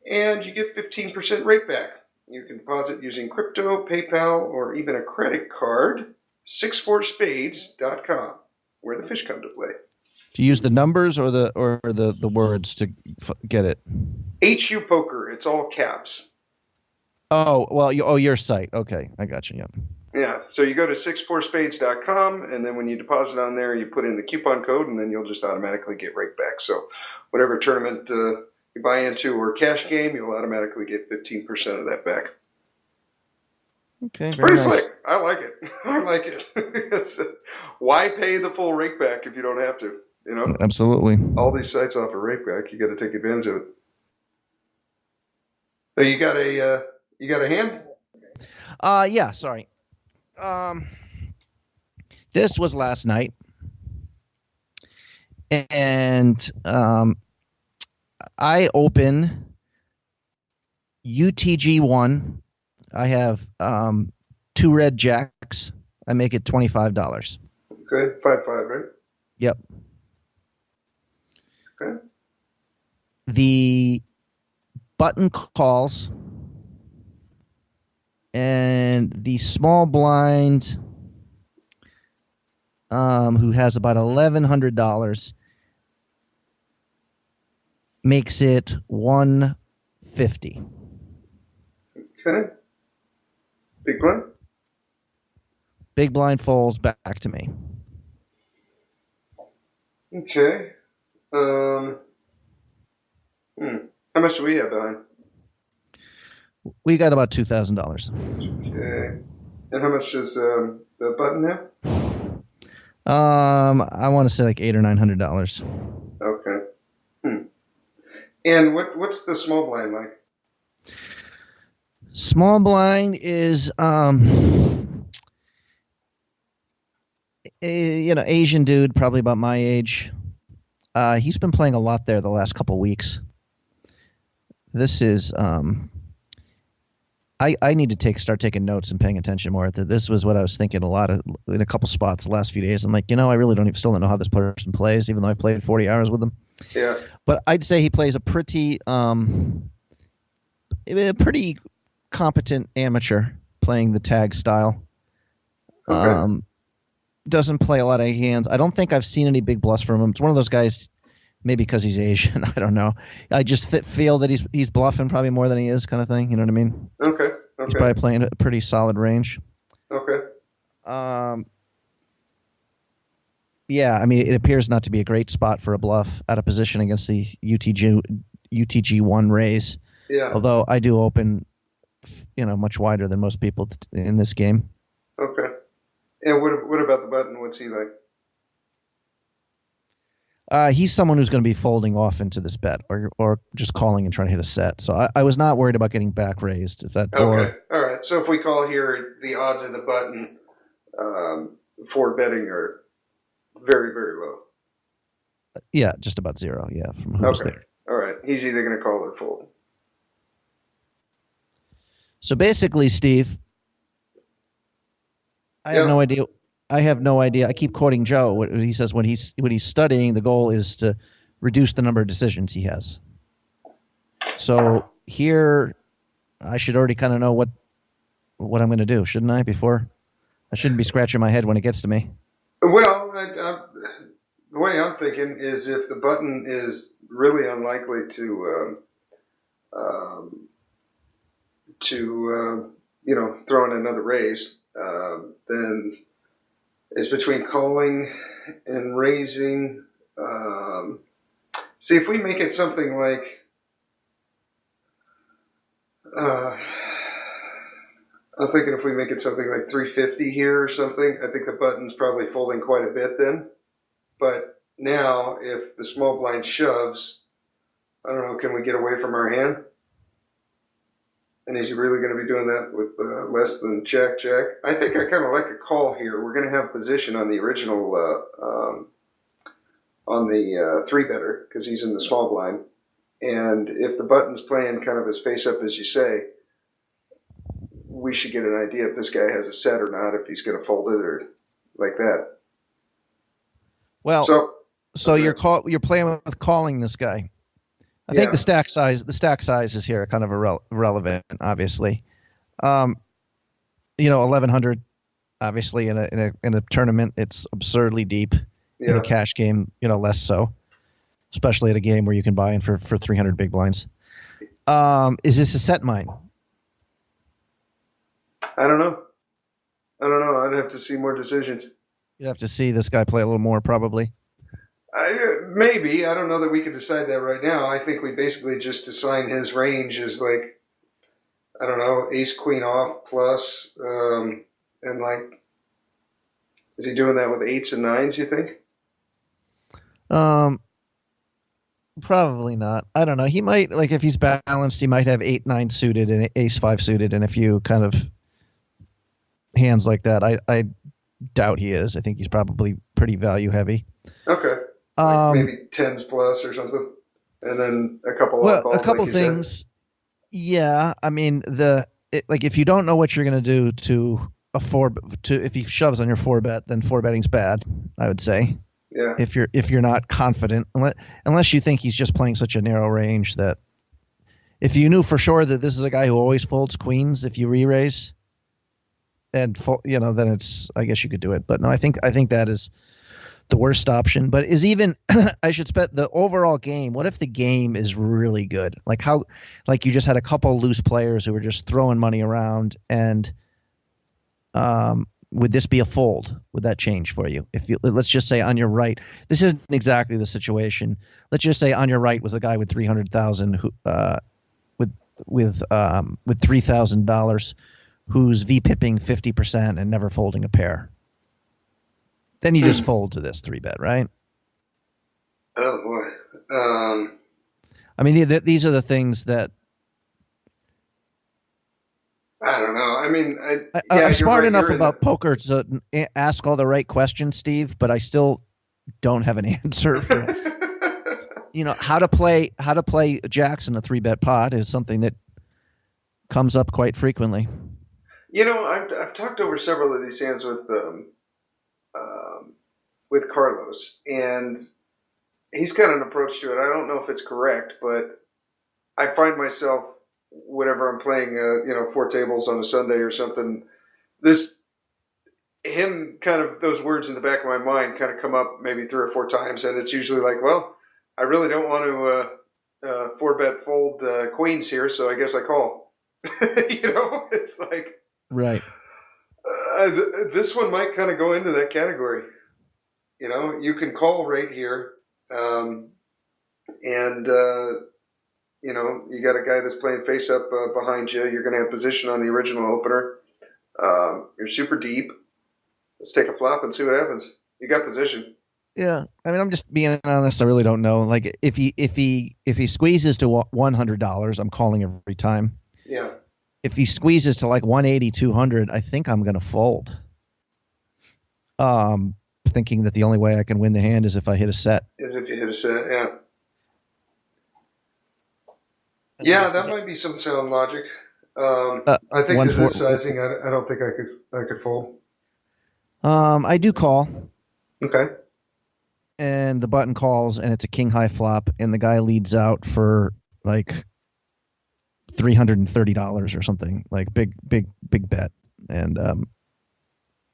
and you get 15% rake back. You can deposit using crypto, PayPal, or even a credit card. 64spades.com, where the fish come to play. Do you use the numbers or the words to get it? HUPOKER. It's all caps. Oh, well, your site. Okay, I got you. Yeah. Yeah, so you go to 64spades.com, and then when you deposit on there, you put in the coupon code, and then you'll just automatically get rake back. So whatever tournament you buy into or cash game, you'll automatically get 15% of that back. Okay, it's pretty slick. I like it. I like it. Why pay the full rake back if you don't have to? Absolutely. All these sites offer rake back. You got to take advantage of it. Oh, you got a hand? Yeah, sorry. This was last night, and I open UTG1. I have 2 red jacks. I make it $25. Okay, 5-5, right? Yep. Okay. The button calls, and the small blind, who has about $1,100, makes it $150. Okay. Big blind? Big blind falls back to me. Okay. How much do we have behind? We got about $2,000. Okay. And how much does the button have? I want to say like $800 or $900. Okay. And what's the small blind like? Small blind is Asian dude, probably about my age. He's been playing a lot there the last couple weeks. This is I need to start taking notes and paying attention more. This was what I was thinking in a couple spots the last few days. I'm like, I really still don't know how this person plays, even though I played 40 hours with him. Yeah. But I'd say he plays a pretty competent amateur playing the tag style. Okay. Doesn't play a lot of hands. I don't think I've seen any big bluffs from him. It's one of those guys, maybe because he's Asian. I don't know. I just feel that he's bluffing probably more than he is, kind of thing. You know what I mean? Okay. He's probably playing a pretty solid range. Okay. Yeah, I mean, it appears not to be a great spot for a bluff out of position against the UTG1 raise. Yeah. Although I do open, much wider than most people in this game. Okay. And what about the button? What's he like? He's someone who's going to be folding off into this bet or just calling and trying to hit a set. So I was not worried about getting back raised. Okay. All right. So if we call here, the odds of the button for betting are very, very low. Yeah, just about zero. Yeah, from who's there. All right. He's either going to call or fold. So basically, Steve, I have no idea. I keep quoting Joe. What he says when he's studying, the goal is to reduce the number of decisions he has. So here, I should already kind of know what I'm going to do, shouldn't I? Before I shouldn't be scratching my head when it gets to me. Well, the way I'm thinking is if the button is really unlikely to throw in another raise, then it's between calling and raising. See, if we make it something like, I'm thinking if we make it something like 350 here or something, I think the button's probably folding quite a bit then. But now, if the small blind shoves, I don't know, can we get away from our hand? And is he really going to be doing that with less than jack? I think I kind of like a call here. We're going to have position on the original, on the 3-better, because he's in the small blind. And if the button's playing kind of as face up as you say, we should get an idea if this guy has a set or not, if he's going to fold it or like that. Well, so you're playing with calling this guy. I think the stack sizes here are kind of irrelevant, obviously. 1,100, obviously in a tournament, it's absurdly deep. Yeah. In a cash game, less so, especially at a game where you can buy in for 300 big blinds. Is this a set mine? I don't know. I'd have to see more decisions. You'd have to see this guy play a little more, probably. Maybe. I don't know that we can decide that right now. I think we basically just assign his range as like, I don't know, ace, queen off plus, and like, is he doing that with 8s and 9s, you think? Probably not. I don't know. He might, like, if he's balanced, he might have 8-9 suited and ace-5 suited, and a few kind of hands like that. I doubt he is. I think he's probably pretty value heavy. Okay, like Um, maybe tens plus or something, and then a couple well, a oddballs, like couple you said. things. Yeah, I mean like if you don't know what you're going to do to a four to if he shoves on your four bet, then four betting's bad. I would say Yeah. if you're not confident, unless you think he's just playing such a narrow range that if you knew for sure that this is a guy who always folds queens if you re-raise and then it's I guess you could do it. But no, I think that is the worst option. But is even I should bet the overall game. What if the game is really good? Like you just had a couple loose players who were just throwing money around, and would this be a fold? Would that change for you? If you let's just say on your right, this isn't exactly the situation. Let's just say on your right was a guy with 300,000 who with $3,000 who's v-pipping 50% and never folding a pair. Then you just fold to this 3-bet, right? Oh boy. I mean, these are the things that I don't know. I mean, I'm smart right. enough about poker to ask all the right questions, Steve, but I still don't have an answer for how to play jacks in a 3-bet pot is something that comes up quite frequently. I've talked over several of these hands with Carlos, and he's got an approach to it. I don't know if it's correct, but I find myself whenever I'm playing, 4 tables on a Sunday or something, him kind of those words in the back of my mind kind of come up maybe 3 or 4 times, and it's usually like, well, I really don't want to 4-bet fold queens here, so I guess I call. It's like right. This one might kind of go into that category. You can call right here, and you got a guy that's playing face up behind you. You're going to have position on the original opener. You're super deep. Let's take a flop and see what happens. You got position. Yeah, I mean, I'm just being honest. I really don't know. Like, if he squeezes to $100, I'm calling every time. Yeah. If he squeezes to like 180, 200, I think I'm going to fold. Thinking that the only way I can win the hand is if I hit a set. Is if you hit a set, yeah. Yeah, that might be some sound logic. I think that this sizing, I don't think I could fold. I do call. Okay. And the button calls, and it's a king high flop, and the guy leads out for like $330 or something, like big bet, and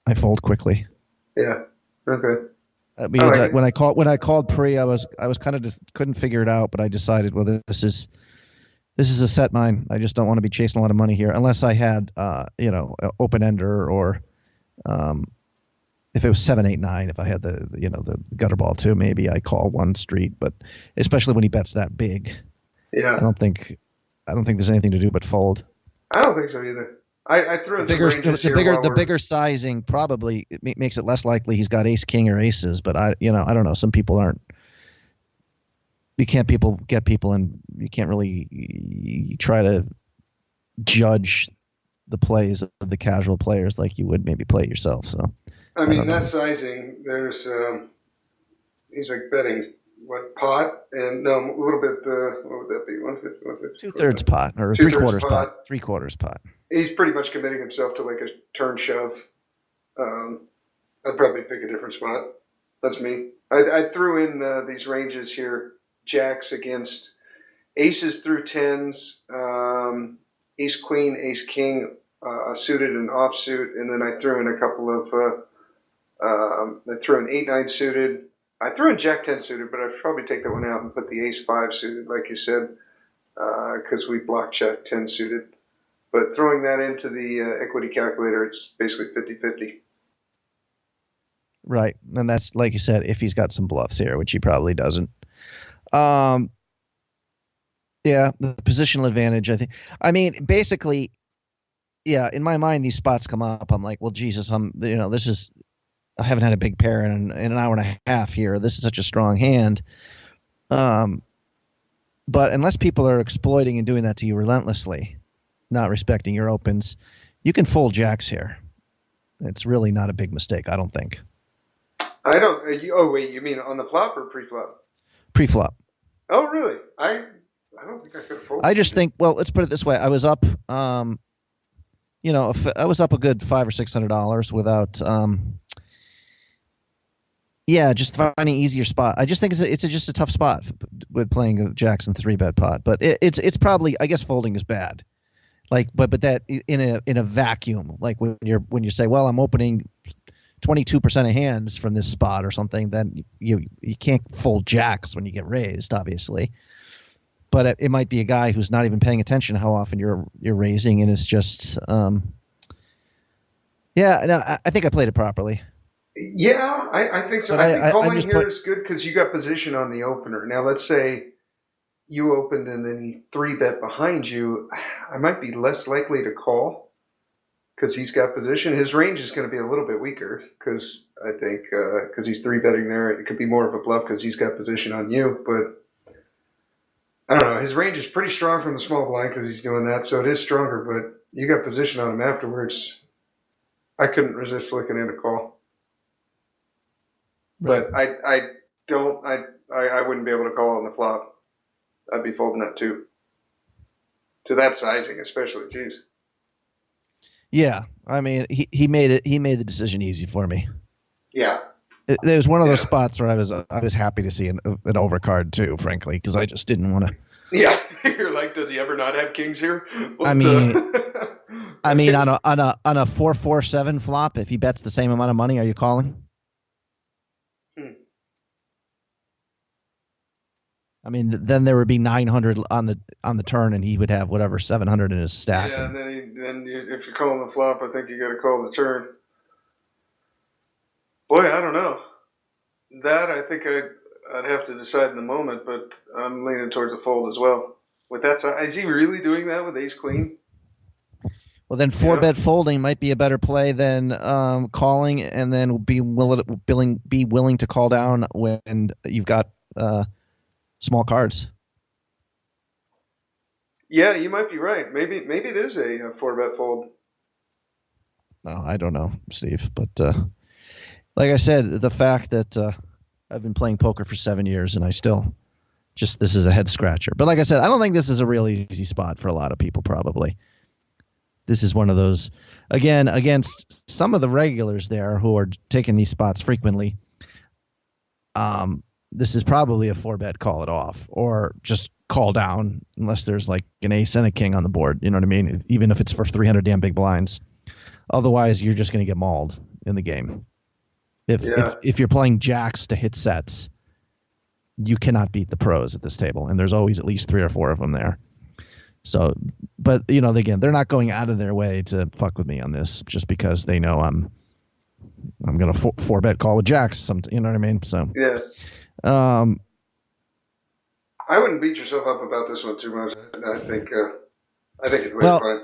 I fold quickly. Yeah. Okay. Because when I called pre, I was kind of just couldn't figure it out, but I decided, well, this is a set mine. I just don't want to be chasing a lot of money here, unless I had open ender or if it was 7, 8, 9. If I had the gutter ball too, maybe I call one street. But especially when he bets that big, yeah, I don't think there's anything to do but fold. I don't think so either. I threw in the bigger sizing probably makes it less likely he's got ace king or aces, but I don't know. Some people aren't. You can't get people, and you can't really try to judge the plays of the casual players like you would maybe play it yourself. So I mean that sizing. There's he's like betting what pot and no a little bit. What would that be? 150, 2/3 pot or 3/4 pot. 3/4 pot. He's pretty much committing himself to like a turn shove. I'd probably pick a different spot. That's me. I threw in these ranges here: jacks against aces through tens, ace queen, ace king, suited and offsuit, and then I threw in a couple of. I threw in 8-9 suited. I threw in jack 10 suited, but I'd probably take that one out and put the ace 5 suited, like you said, because we block jack 10 suited. But throwing that into the equity calculator, it's basically 50-50. Right. And that's, like you said, if he's got some bluffs here, which he probably doesn't. Yeah, the positional advantage, I think. I mean, basically, yeah, in my mind, these spots come up. I'm like, well, Jesus, this is, I haven't had a big pair in an hour and a half here. This is such a strong hand. But unless people are exploiting and doing that to you relentlessly, not respecting your opens, you can fold jacks here. It's really not a big mistake, I don't think. I don't. Oh wait, you mean on the flop or pre-flop? Pre-flop. Oh really? I don't think I could have folded. I just think. Well, let's put it this way. I was up. I was up a good $500 or $600 without. Just finding easier spot. I just think it's just a tough spot with playing a Jackson 3-bet pot. But it's probably, I guess, folding is bad. Like, but that in a vacuum, like when you say, well, I'm opening 22% of hands from this spot or something, then you can't fold jacks when you get raised, obviously. But it might be a guy who's not even paying attention to how often you're raising, and it's just, I think I played it properly. Yeah, I think so. I think calling here is good because you got position on the opener. Now, let's say you opened and then he 3-bet behind you. I might be less likely to call because he's got position. His range is going to be a little bit weaker because I think because he's 3-betting there, it could be more of a bluff because he's got position on you. But I don't know. His range is pretty strong from the small blind because he's doing that, so it is stronger. But you got position on him afterwards. I couldn't resist flicking in a call. But I wouldn't be able to call on the flop. I'd be folding that too. To that sizing, especially. Jeez. Yeah, I mean, he made the decision easy for me. Yeah. It was one of those spots where I was happy to see an overcard too, frankly, because I just didn't want to. Yeah, you're like, does he ever not have kings here? I mean, on a 4-4-7 flop, if he bets the same amount of money, are you calling? I mean, then there would be 900 on the turn, and he would have whatever 700 in his stack. Yeah, and then if you're calling the flop, I think you got to call the turn. Boy, I don't know. That I think I'd have to decide in the moment, but I'm leaning towards a fold as well. With that, is he really doing that with Ace Queen? Well, then 4-bet folding might be a better play than calling, and then be willing to call down when you've got small cards. Yeah, you might be right. Maybe it is a 4-bet fold. No, I don't know, Steve. But like I said, the fact that I've been playing poker for 7 years and I still this is a head scratcher. But like I said, I don't think this is a really easy spot for a lot of people. Probably this is one of those, again, against some of the regulars there who are taking these spots frequently. This is probably a 4-bet call it off, or just call down unless there's like an ace and a king on the board. You know what I mean? Even if it's for 300 damn big blinds. Otherwise, you're just going to get mauled in the game. If you're playing jacks to hit sets, you cannot beat the pros at this table, and there's always at least 3 or 4 of them there. So, but again, they're not going out of their way to fuck with me on this just because they know I'm going to 4-bet call with jacks. You know what I mean? So yeah. I wouldn't beat yourself up about this one too much. I think it played fine.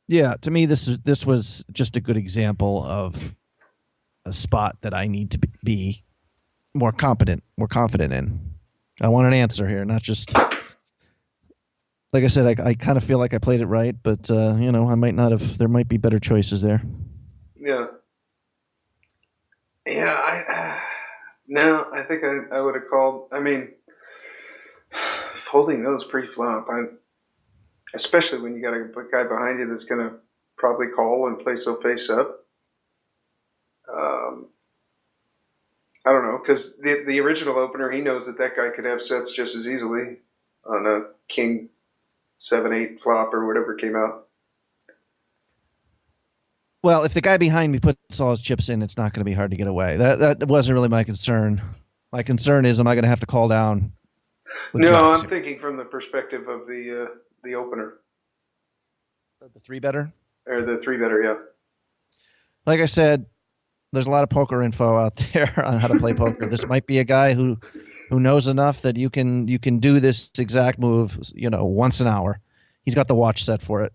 Yeah, to me, this was just a good example of a spot that I need to be more confident in. I want an answer here, not just like I said. I kind of feel like I played it right, but I might not have. There might be better choices there. Yeah. Yeah. No, I think I would have called. I mean, folding those pre-flop, especially when you got a guy behind you that's going to probably call and play so face up. I don't know, because the original opener, he knows that guy could have sets just as easily on a king 7-8 flop or whatever came out. Well, if the guy behind me puts all his chips in, it's not going to be hard to get away. That wasn't really my concern. My concern is, am I going to have to call down? No, I'm thinking from the perspective of the opener. The 3-better? Or the 3-better, yeah. Like I said, there's a lot of poker info out there on how to play poker. This might be a guy who knows enough that you can do this exact move, once an hour. He's got the watch set for it.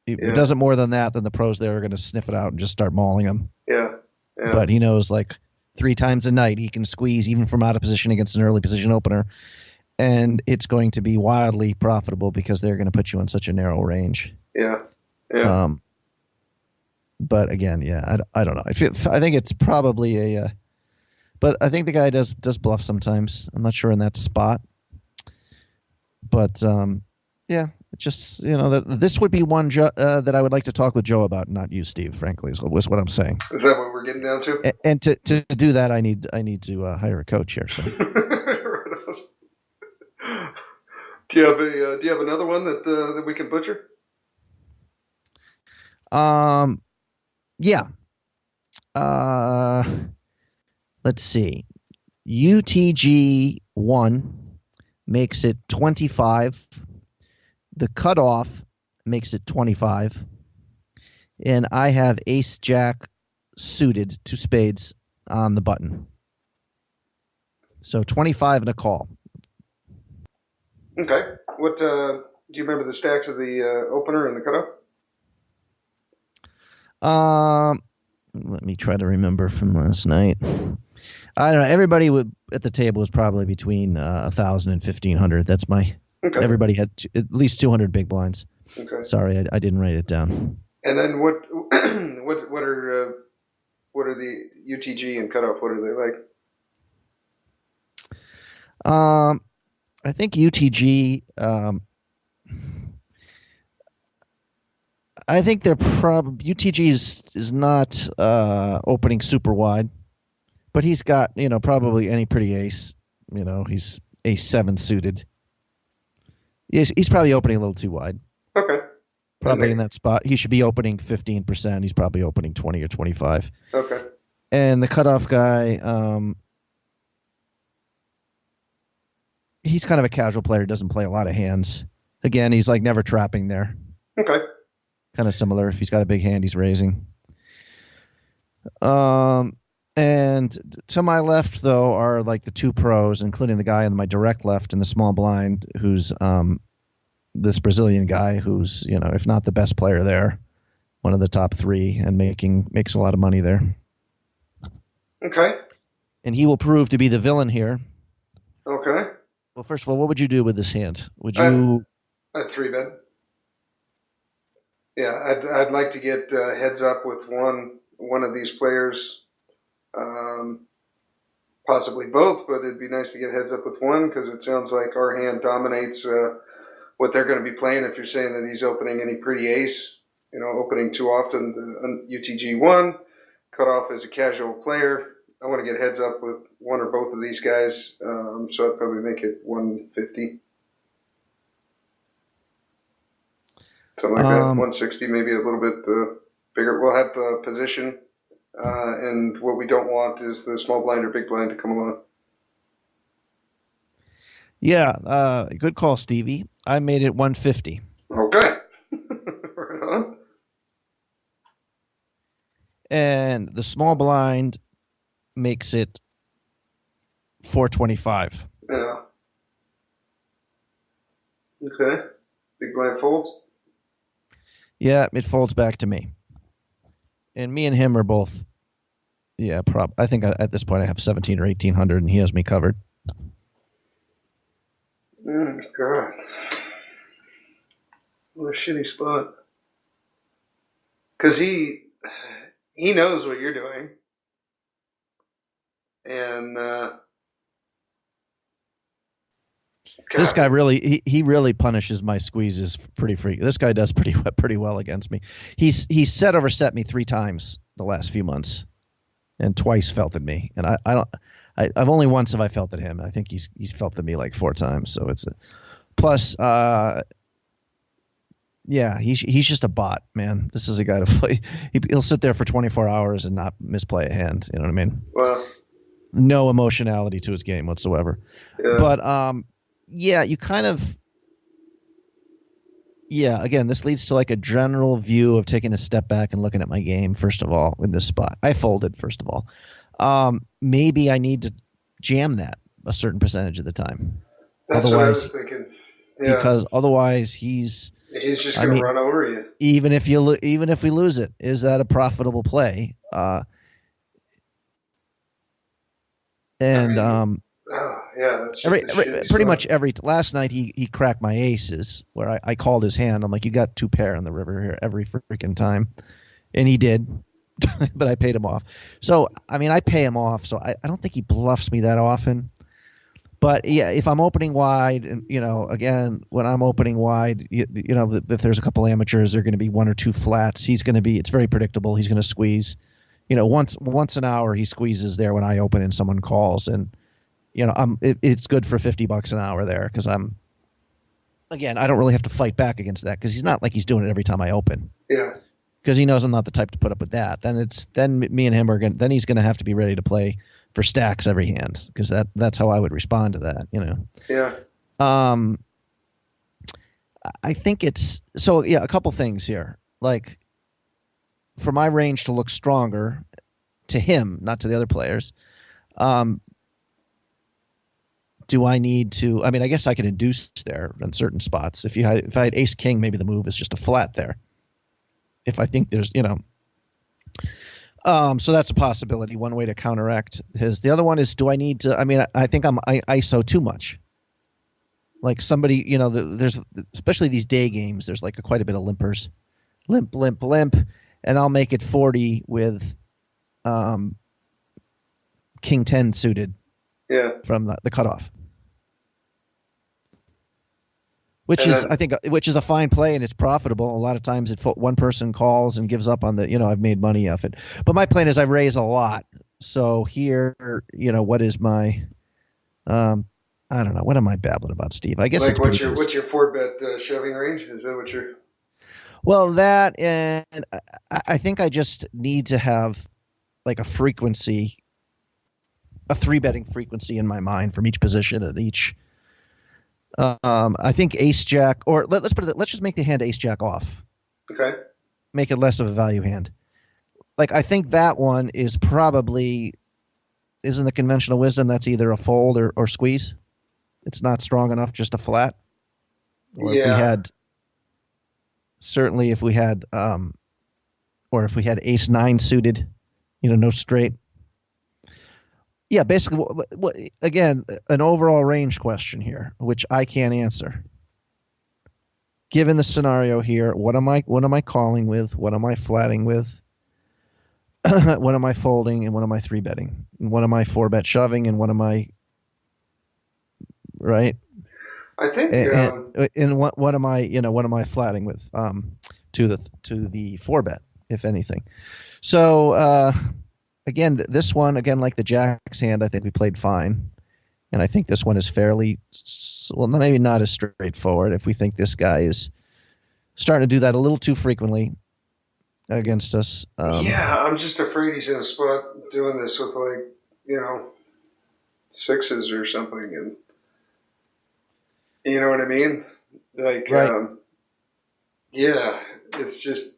It does it more than that, then the pros there are going to sniff it out and just start mauling him. Yeah. But he knows like 3 times a night he can squeeze even from out of position against an early position opener. and it's going to be wildly profitable because they're going to put you on such a narrow range. Yeah. Yeah. But again, yeah, I don't know. I think it's probably a, but I think the guy does bluff sometimes. I'm not sure in that spot, but yeah, it's just this would be one that I would like to talk with Joe about, not you, Steve. Frankly, is what I'm saying. Is that what we're getting down to? And to do that, I need to hire a coach here. So. Do you have another one that we can butcher? Yeah. Let's see. UTG1 makes it 25. The cutoff makes it 25. And I have ace jack suited, 2 spades on the button. So 25 and a call. Okay. What do you remember the stacks of the opener and the cutoff? Let me try to remember from last night. I don't know. Everybody at the table was probably between 1,000 and 1,500. That's my. Okay. Everybody had at least 200 big blinds. Okay. Sorry, I didn't write it down. And then what are the UTG and cutoff? What are they like? I think UTG. I think they're UTG is not opening super wide, but he's got probably any pretty ace. He's ace 7 suited. He's probably opening a little too wide. Okay. Probably in that spot. He should be opening 15%. He's probably opening 20 or 25. Okay. And the cutoff guy, he's kind of a casual player. Doesn't play a lot of hands. Again, he's like never trapping there. Okay. Kind of similar. If he's got a big hand, he's raising. And to my left, though, are like the 2 pros, including the guy on my direct left in the small blind, who's this Brazilian guy who's, if not the best player there, one of the top 3 and makes a lot of money there. Okay. And he will prove to be the villain here. Okay. Well, first of all, what would you do with this hand? Would you? I'd 3-bet. Yeah, I'd like to get heads up with one of these players, possibly both, but it'd be nice to get heads up with one because it sounds like our hand dominates what they're going to be playing. If you're saying that he's opening any pretty ace, opening too often, the UTG1, cut off as a casual player. I want to get heads up with one or both of these guys, so I'd probably make it 150. Something like that, 160, maybe a little bit bigger. We'll have position, and what we don't want is the small blind or big blind to come along. Yeah, good call, Stevie. I made it 150. Okay. Right on. And the small blind makes it 425. Yeah. Okay. Big blind folds. Yeah, it folds back to me. And me and him are both, I think at this point I have 17 or 1,800, and he has me covered. Oh, God. What a shitty spot. Because he knows what you're doing. And this guy really he really punishes my squeezes pretty free. This guy does pretty well against me. He's set overset me 3 times the last few months, and twice felted me. And I've only once have I felted him. I think he's felted me like 4 times. So it's plus. Yeah, he's just a bot, man. This is a guy to play. He'll sit there for 24 hours and not misplay a hand. You know what I mean? Wow. No emotionality to his game whatsoever. Yeah. But yeah, you kind of. Yeah, again, this leads to like a general view of taking a step back and looking at my game. First of all, in this spot, I folded. First of all, maybe I need to jam that a certain percentage of the time. That's what I was thinking. Yeah. Because otherwise, he's just going to run over you. Even if we lose it, is that a profitable play? Oh, yeah, that's just a shitty pretty spot. much every last night he cracked my aces where I called his hand. I'm like, you got 2 pair on the river here every freaking time, and he did, but I paid him off. So I mean, I pay him off, so I don't think he bluffs me that often. But yeah, if I'm opening wide, and again, when I'm opening wide, if there's a couple amateurs, they're going to be 1 or 2 flats. It's very predictable. He's going to squeeze. Once an hour he squeezes there when I open and someone calls, and it's good for $50 an hour there because I don't really have to fight back against that because he's not like he's doing it every time I open. Yeah. Because he knows I'm not the type to put up with that. Then me and him are then he's going to have to be ready to play for stacks every hand because that's how I would respond to that. Yeah. I think it's so. Yeah, a couple things here. Like for my range to look stronger to him, not to the other players. Do I need to? I mean, I guess I could induce there in certain spots. If I had Ace King, maybe the move is just a flat there. If I think there's, so that's a possibility. One way to counteract his. The other one is, do I need to? I mean, I think I ISO too much. Like somebody, there's especially these day games. There's like quite a bit of limpers, limp, and I'll make it 40 with King 10 suited. Yeah. From the cutoff. Which is a fine play and it's profitable. A lot of times one person calls and gives up on I've made money off it. But my plan is I raise a lot. So here, what is my, I don't know. What am I babbling about, Steve? I guess like it's what's your 4-bet shoving range? Is that what you're? Well, that and I think I just need to have like a frequency, a 3-betting frequency in my mind from each position at each. I think Ace Jack, or let's put it. Let's just make the hand Ace Jack off. Okay. Make it less of a value hand. Like I think that one is probably isn't the conventional wisdom. That's either a fold or squeeze. It's not strong enough, just a flat. Or if we had or if we had Ace 9 suited, no straight. Yeah, basically, again, an overall range question here, which I can't answer. Given the scenario here, what am I calling with? What am I flatting with? What am I folding? And what am I 3-betting? And what am I 4-bet shoving? And what am I, right? I think. And what am I flatting with? To the 4-bet, if anything. So. Again, this one, like the Jack's hand, I think we played fine. And I think this one is fairly, well, maybe not as straightforward if we think this guy is starting to do that a little too frequently against us. I'm just afraid he's in a spot doing this with sixes or something. And you know what I mean? Like, right. It's just,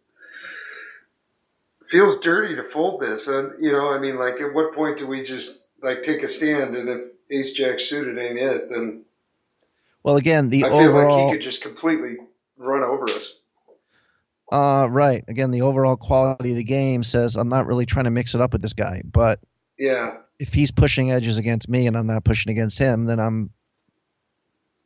feels dirty to fold this, and at what point do we just take a stand? And if Ace Jack suited ain't it, then well, again, I feel like he could just completely run over us. Right. Again, the overall quality of the game says I'm not really trying to mix it up with this guy, but if he's pushing edges against me and I'm not pushing against him, then I'm,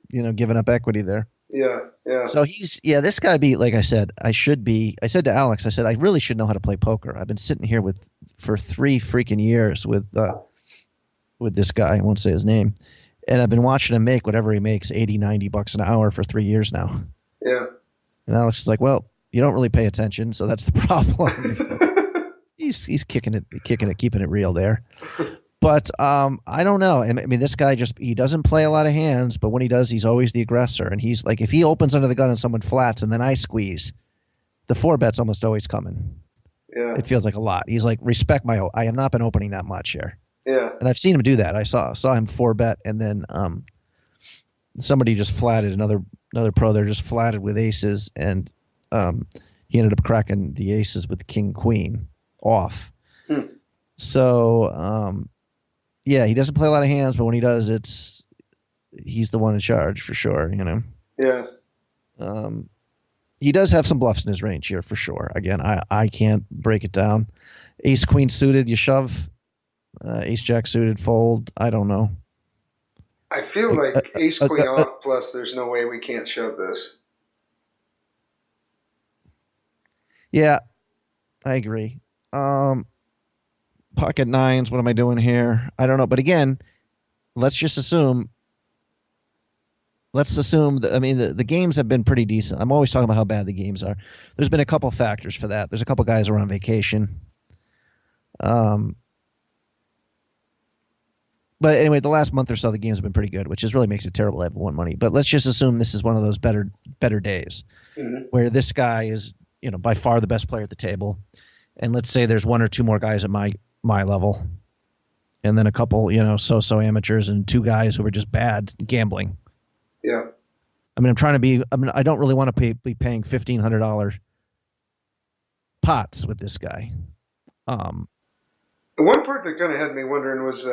giving up equity there. Yeah. So this guy like I said, I said to Alex, I really should know how to play poker. I've been sitting here for 3 freaking years with this guy. I won't say his name. And I've been watching him make whatever he makes, $80-$90 an hour for 3 years now. Yeah. And Alex is like, well, you don't really pay attention. So that's the problem. he's kicking it, keeping it real there. But I don't know. I mean, this guy he doesn't play a lot of hands, but when he does, he's always the aggressor. And he's like, if he opens under the gun and someone flats and then I squeeze, the 4-bet's almost always coming. Yeah. It feels like a lot. He's like, respect I have not been opening that much here. Yeah. And I've seen him do that. I saw him 4-bet and then somebody just flatted, another pro there just flatted with aces, and he ended up cracking the aces with the king queen off. So he doesn't play a lot of hands, but when he does, he's the one in charge for sure. Yeah. He does have some bluffs in his range here for sure. Again, I can't break it down. Ace queen suited, you shove. Ace jack suited, fold. I don't know. I feel like ace queen off plus. There's no way we can't shove this. Yeah, I agree. Pocket nines. What am I doing here? I don't know. But again, let's just assume. Let's assume that, I mean, the games have been pretty decent. I'm always talking about how bad the games are. There's been a couple factors for that. There's a couple guys who are on vacation. But anyway, the last month or so, the games have been pretty good, which just really makes it terrible to have won money. But let's just assume this is one of those better days where this guy is, by far the best player at the table. And let's say there's one or two more guys at my level. And then a couple, so-so amateurs and two guys who are just bad gambling. Yeah. I mean, I don't really want to be paying $1,500 pots with this guy. The one part that kind of had me wondering was,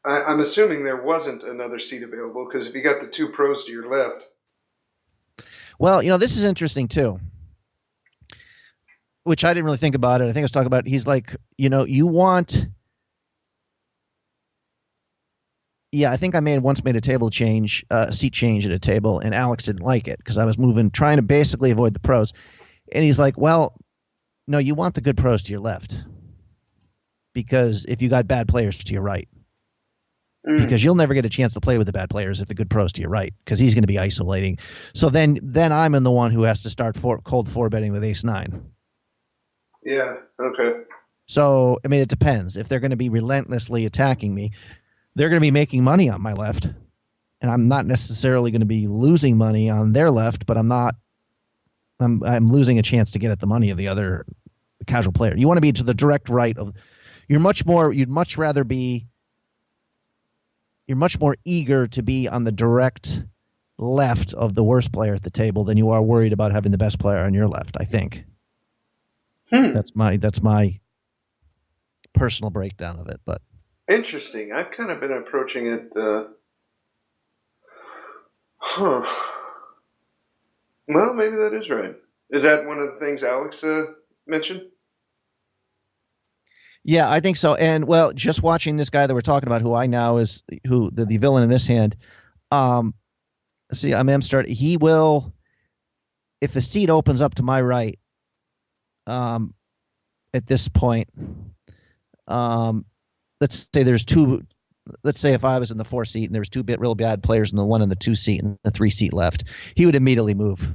I'm assuming there wasn't another seat available, because if you got the two pros to your left. Well, this is interesting too, which I didn't really think about it. I think I was talking about, he's like, you want. Yeah, I think I once made a table change, seat change at a table, and Alex didn't like it because I was trying to basically avoid the pros. And he's like, well, no, you want the good pros to your left, because if you got bad players to your right, because you'll never get a chance to play with the bad players if the good pros to your right, because he's going to be isolating. So then I'm in the one who has to start cold four betting with ace nine. Yeah, okay. So, I mean, it depends. If they're going to be relentlessly attacking me, they're going to be making money on my left, and I'm not necessarily going to be losing money on their left, but I'm losing a chance to get at the money of the other casual player. You want to be to the direct right of. You're much more eager to be on the direct left of the worst player at the table than you are worried about having the best player on your left, I think. That's my personal breakdown of it, but. Interesting. I've kind of been approaching it. Well, maybe that is right. Is that one of the things Alex mentioned? Yeah, I think so. And well, just watching this guy that we're talking about, who I now is the villain in this hand. He will, if the seat opens up to my right, at this point, let's say there's two. Let's say if I was in the 4 seat and there was two real bad players in the 1 and the 2 seat and the 3 seat left, he would immediately move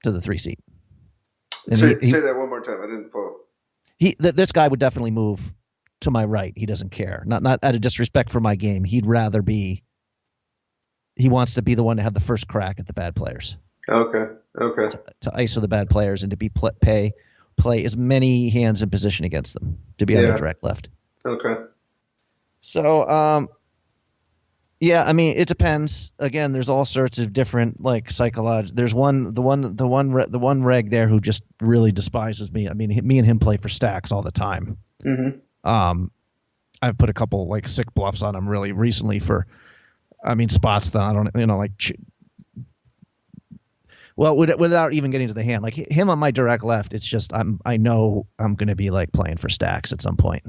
to the 3 seat. Say that one more time. I didn't follow. This guy would definitely move to my right. He doesn't care. Not out of disrespect for my game. He'd rather be. He wants to be the one to have the first crack at the bad players. Okay. To ISO the bad players and to be play as many hands in position against them to be on the direct left. Okay. So, yeah, I mean, it depends. Again, there's all sorts of different psychological. There's the one reg there who just really despises me. I mean, me and him play for stacks all the time. Mm-hmm. I've put a couple sick bluffs on him really recently for, spots that I don't, well, without even getting to the hand, him on my direct left, it's just I know I'm going to be playing for stacks at some point.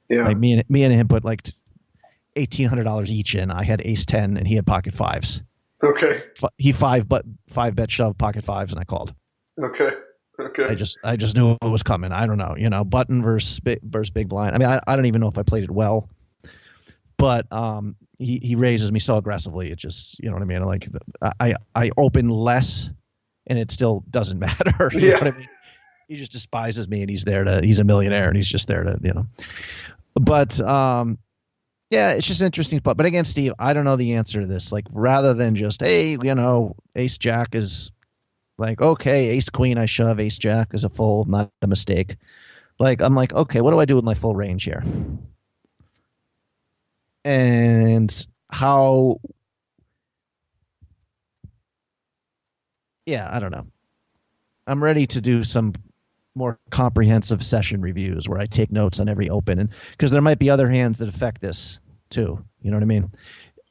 Yeah. Me and him put $1,800 each in. I had ace 10 and he had pocket fives. Okay. He five bet shove pocket fives and I called. Okay. I just knew it was coming. I don't know, button versus big blind. I mean, I don't even know if I played it well, but he raises me so aggressively. It just, you know what I mean? I open less and it still doesn't matter. You know what I mean? He just despises me and he's a millionaire and he's just there to, But yeah, it's just interesting. But again, Steve, I don't know the answer to this. Rather than just, hey, ace jack is okay, ace queen I shove, ace jack is a fold, not a mistake. I'm okay, what do I do with my full range here? And how? Yeah, I don't know. I'm ready to do some more comprehensive session reviews where I take notes on every open, and because there might be other hands that affect this too. You know what I mean?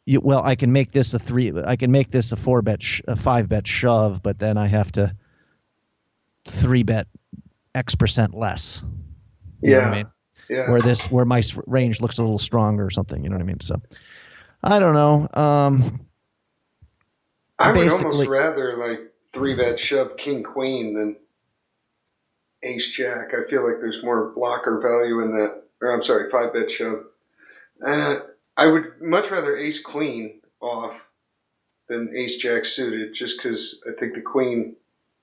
I can make this a 5-bet shove, but then I have to 3-bet X% less. You know what I mean? Yeah. Where my range looks a little stronger or something. You know what I mean? So I don't know. I would almost Basically, rather like 3-bet shove king queen than ace jack. I feel like there's more blocker value in that. Or I'm sorry, 5-bet shove. Uh, I would much rather ace queen off than ace jack suited, just because I think the queen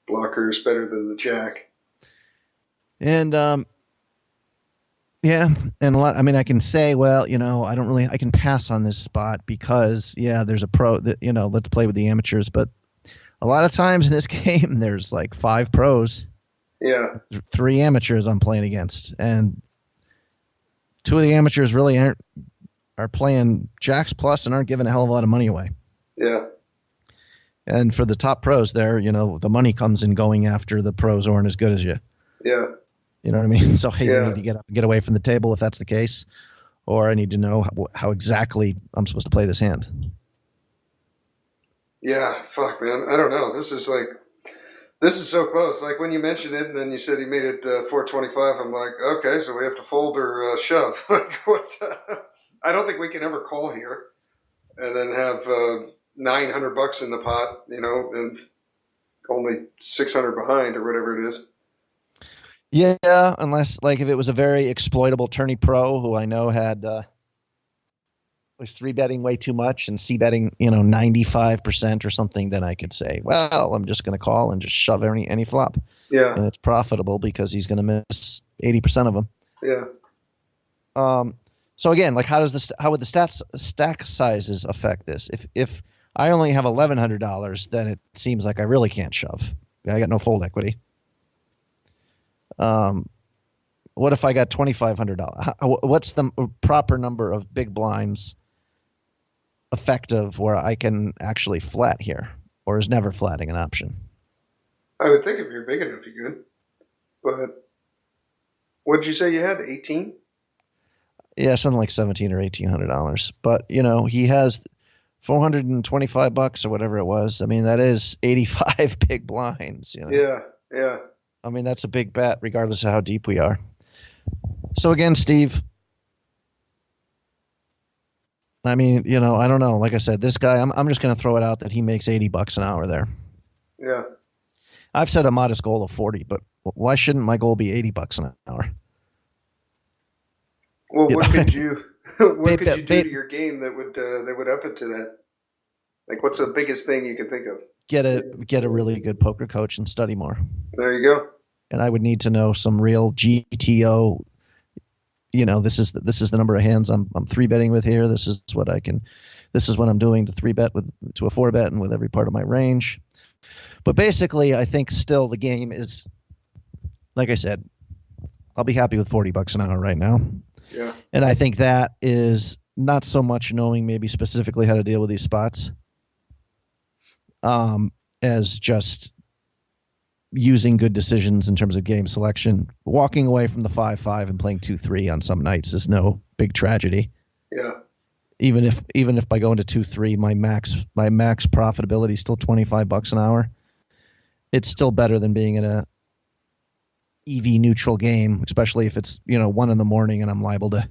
blocker is better than the jack. and yeah, and a lot. I mean, I can say, well, I don't really. I can pass on this spot because, yeah, there's a pro that let's play with the amateurs. But a lot of times in this game, there's like 5 pros, Yeah, 3 amateurs I'm playing against, and 2 of the amateurs really are playing jacks plus and aren't giving a hell of a lot of money away. yeah, And for the top pros there, the money comes in going after the pros who aren't as good as you. yeah, You know what I mean? So I either yeah, need to get up and get away from the table if that's the case, or I need to know how exactly I'm supposed to play this hand. yeah. Fuck, man. I don't know. This is so close. Like when you mentioned it, and then you said he made it 425. I'm like, okay, so we have to fold or shove. Like what? I don't think we can ever call here, and then have $900 in the pot, and only 600 behind or whatever it is. Yeah, unless like if it was a very exploitable tourney pro who I know had was 3-betting way too much and c-betting 95% or something, then I could say, well, I'm just going to call and just shove any flop, Yeah, and it's profitable because he's going to miss 80% of them. yeah. So again, like how would the stack sizes affect this? If I only have $1,100, then it seems like I really can't shove. I got no fold equity. What if I got $2,500? What's the proper number of big blinds effective where I can actually flat here, or is never flatting an option? I would think if you're big enough, you could. But what did you say you had? 18? Yeah, something like $1,700 or $1,800. But he has $425 or whatever it was. I mean, that is 85 big blinds. Yeah, yeah, I mean, that's a big bet, regardless of how deep we are. So again, Steve, I mean, I don't know. Like I said, this guy, I'm just going to throw it out that he makes $80 an hour there. yeah. I've set a modest goal of 40, but why shouldn't my goal be $80 an hour? Well, You what know? could you what could you do Babe, to your game that would up it to that? Like, what's the biggest thing you could think of? get a really good poker coach and study more. There you go. And I would need to know some real GTO. This is the number of hands I'm 3-betting with here. This is what I'm doing to 3-bet to a 4-bet and with every part of my range. But basically, I think still the game is, like I said, I'll be happy with $40 an hour right now. Yeah, And I think that is not so much knowing maybe specifically how to deal with these spots, as just using good decisions in terms of game selection. Walking away from the 5-5 and playing 2-3 on some nights is no big tragedy. yeah, Even if by going to 2-3, my max profitability is still $25 an hour. It's still better than being in a EV neutral game, especially if it's 1 in the morning and I'm liable to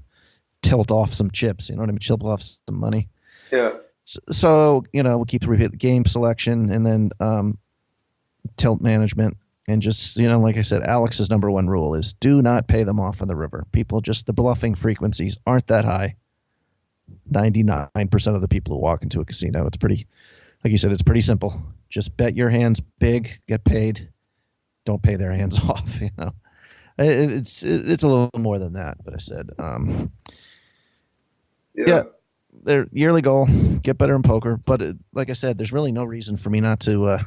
tilt off some chips. You know what I mean? Tilt off some money. yeah, So we'll keep repeat the game selection and then tilt management, and just like I said, Alex's number 1 rule is do not pay them off on the river. People, just the bluffing frequencies aren't that high. 99% of the people who walk into a casino, it's pretty, like you said, it's pretty simple. Just bet your hands big, get paid. Don't pay their hands off. It's a little more than that. But I said, yeah, their yearly goal, get better in poker. But like I said, there's really no reason for me not to.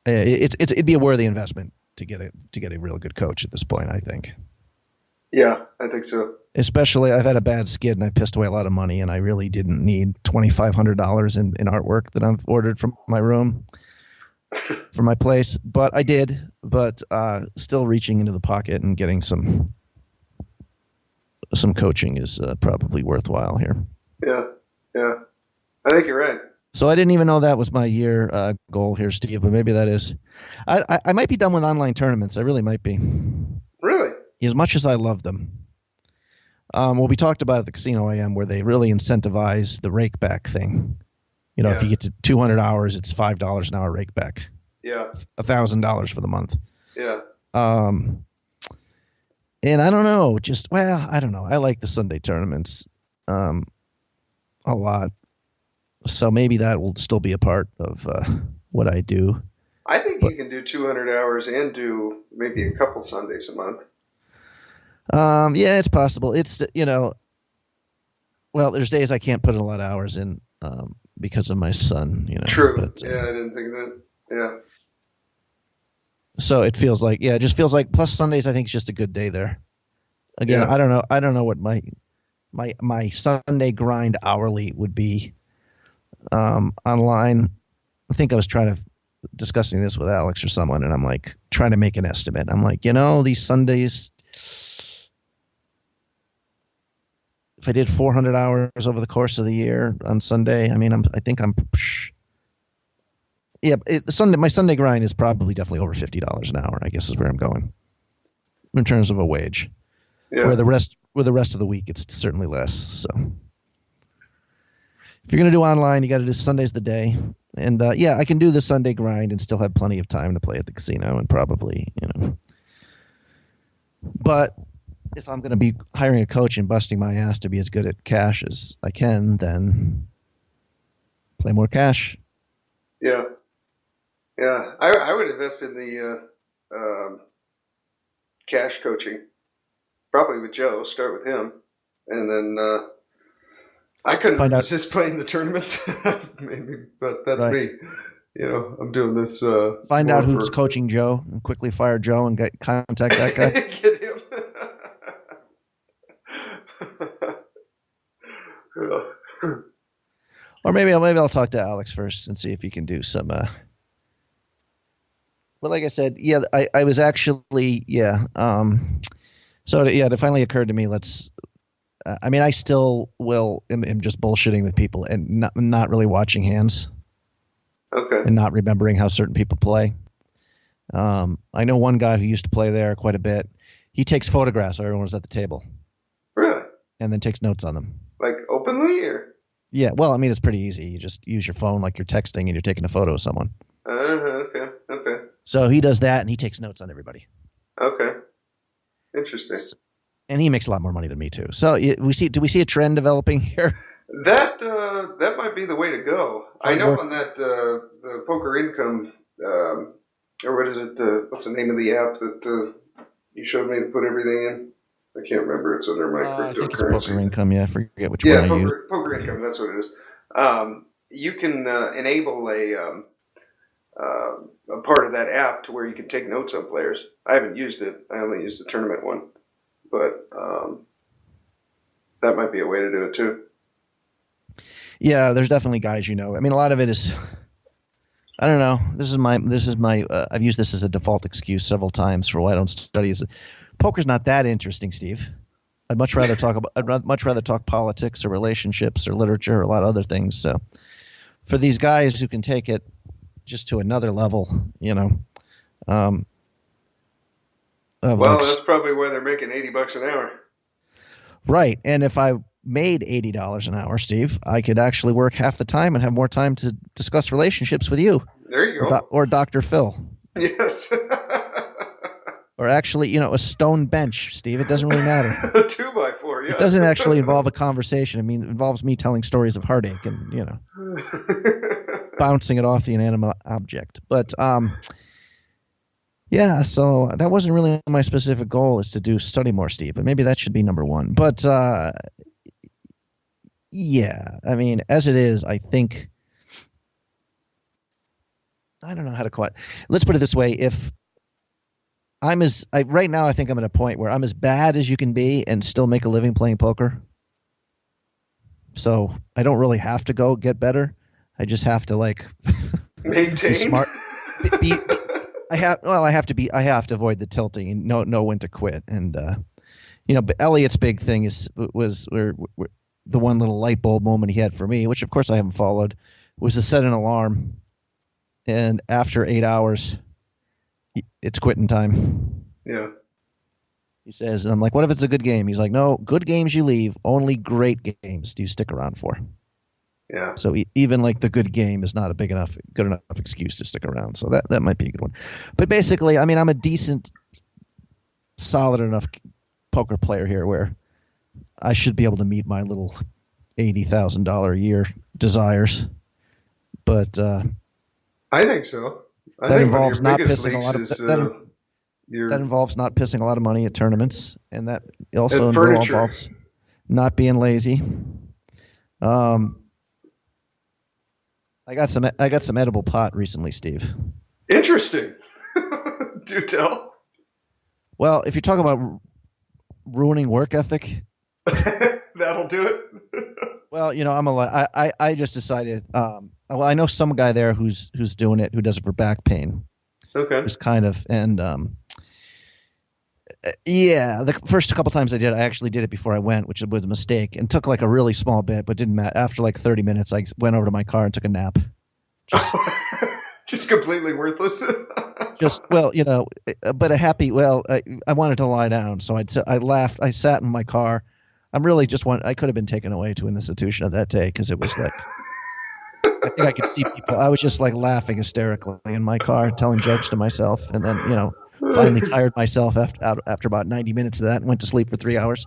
It'd be a worthy investment to get a real good coach at this point, I think. yeah. I think so. Especially, I've had a bad skid and I pissed away a lot of money, and I really didn't need $2,500 in artwork that I've ordered from my room, for my place. But I did. But still, reaching into the pocket and getting some coaching is probably worthwhile here. Yeah, yeah. I think you're right. So I didn't even know that was my year goal here, Steve. But maybe that is. I might be done with online tournaments. I really might be. Really? As much as I love them, Well, we talked about at the casino I am where they really incentivize the rakeback thing. You know, if you get to 200 hours, it's $5 an hour rakeback. Yeah. $1,000 for the month. Yeah. And I don't know, I don't know. I like the Sunday tournaments a lot. So maybe that will still be a part of what I do. I think you can do 200 hours and do maybe a couple Sundays a month. Yeah, it's possible. It's, well, there's days I can't put a lot of hours in because of my son, True. But, yeah, I didn't think of that. Yeah. So it feels like, it just feels like, plus Sundays, I think it's just a good day there. Again, I don't know what my Sunday grind hourly would be online. I think I was discussing this with Alex or someone, and I'm like trying to make an estimate. I'm like, these Sundays, if I did 400 hours over the course of the year on Sunday, my Sunday grind is probably definitely over $50 an hour, I guess is where I'm going in terms of a wage. Yeah. Where the rest of the week, it's certainly less. So if you're going to do online, you got to do Sundays the day. And I can do the Sunday grind and still have plenty of time to play at the casino and probably, But if I'm going to be hiring a coach and busting my ass to be as good at cash as I can, then play more cash. Yeah. Yeah. I would invest in the cash coaching. Probably with Joe. Start with him. And then I couldn't resist playing the tournaments, maybe, but that's me. I'm doing this. Find out who's coaching Joe and quickly fire Joe and contact that guy. Get him. Or maybe I'll talk to Alex first and see if he can do some. But like I said, I was actually So it finally occurred to me. I still am just bullshitting with people and not really watching hands. Okay. And not remembering how certain people play. I know one guy who used to play there quite a bit. He takes photographs of everyone who's at the table. Really? And then takes notes on them. Like openly, or? Yeah. Well, it's pretty easy. You just use your phone like you're texting and you're taking a photo of someone. Okay. So he does that and he takes notes on everybody. Okay. Interesting. And he makes a lot more money than me too. So do we see a trend developing here? That might be the way to go. I know on that the Poker Income or what is it? What's the name of the app that you showed me to put everything in? I can't remember. It's under my cryptocurrency. Poker Income. Yeah, I forget which one I use. Poker Income. That's what it is. You can enable a part of that app to where you can take notes on players. I haven't used it. I only used the tournament one, but that might be a way to do it too. Yeah, there's definitely guys, a lot of it is, I don't know. This is my I've used this as a default excuse several times for why I don't study. Poker's not that interesting, Steve. I'd much rather talk politics or relationships or literature or a lot of other things. So for these guys who can take it just to another level, that's probably why they're making $80 an hour. Right. And if I made $80 an hour, Steve, I could actually work half the time and have more time to discuss relationships with you. There you go. Or Dr. Phil. Yes. Or actually, a stone bench, Steve. It doesn't really matter. A 2x4, yes. It doesn't actually involve a conversation. It involves me telling stories of heartache and, bouncing it off the inanimate object. But, so that wasn't really my specific goal, is to study more, Steve. But maybe that should be number one. But, as it is, I think, I don't know how to quite. Let's put it this way. If right now, I think I'm at a point where I'm as bad as you can be and still make a living playing poker. So I don't really have to go get better. I just have to maintain. Be smart. I have to avoid the tilting and know when to quit. And but Elliot's big thing was where the one little light bulb moment he had for me, which of course I haven't followed, was to set an alarm, and after 8 hours, it's quitting time. Yeah. He says, and I'm like, what if it's a good game? He's like, no, good games you leave. Only great games do you stick around for. Yeah. So even like the good game is not a good enough excuse to stick around. So that might be a good one. But basically, I mean, I'm a decent, solid enough poker player here where I should be able to meet my little $80,000 a year desires. But I think so. I that think one of involves your not biggest pissing a leaks lot of is that involves not pissing a lot of money at tournaments, and that also and furniture. involves not being lazy. I got some edible pot recently, Steve. Interesting. Do tell. Well, if you talk about ruining work ethic, that'll do it. well, I just decided. Well, I know some guy there who's doing it, who does it for back pain. Okay. Just kind of, and yeah, the first couple times I actually did it before I went, which was a mistake, and took like a really small bit, but didn't matter. After like 30 minutes, I went over to my car and took a nap. Just completely worthless. But a happy. Well, I wanted to lie down, so I laughed. I sat in my car. I'm really just I could have been taken away to an institution of that day because it was like. I think I could see people. I was just like laughing hysterically in my car, telling jokes to myself, and then finally tired myself after about 90 minutes of that and went to sleep for 3 hours.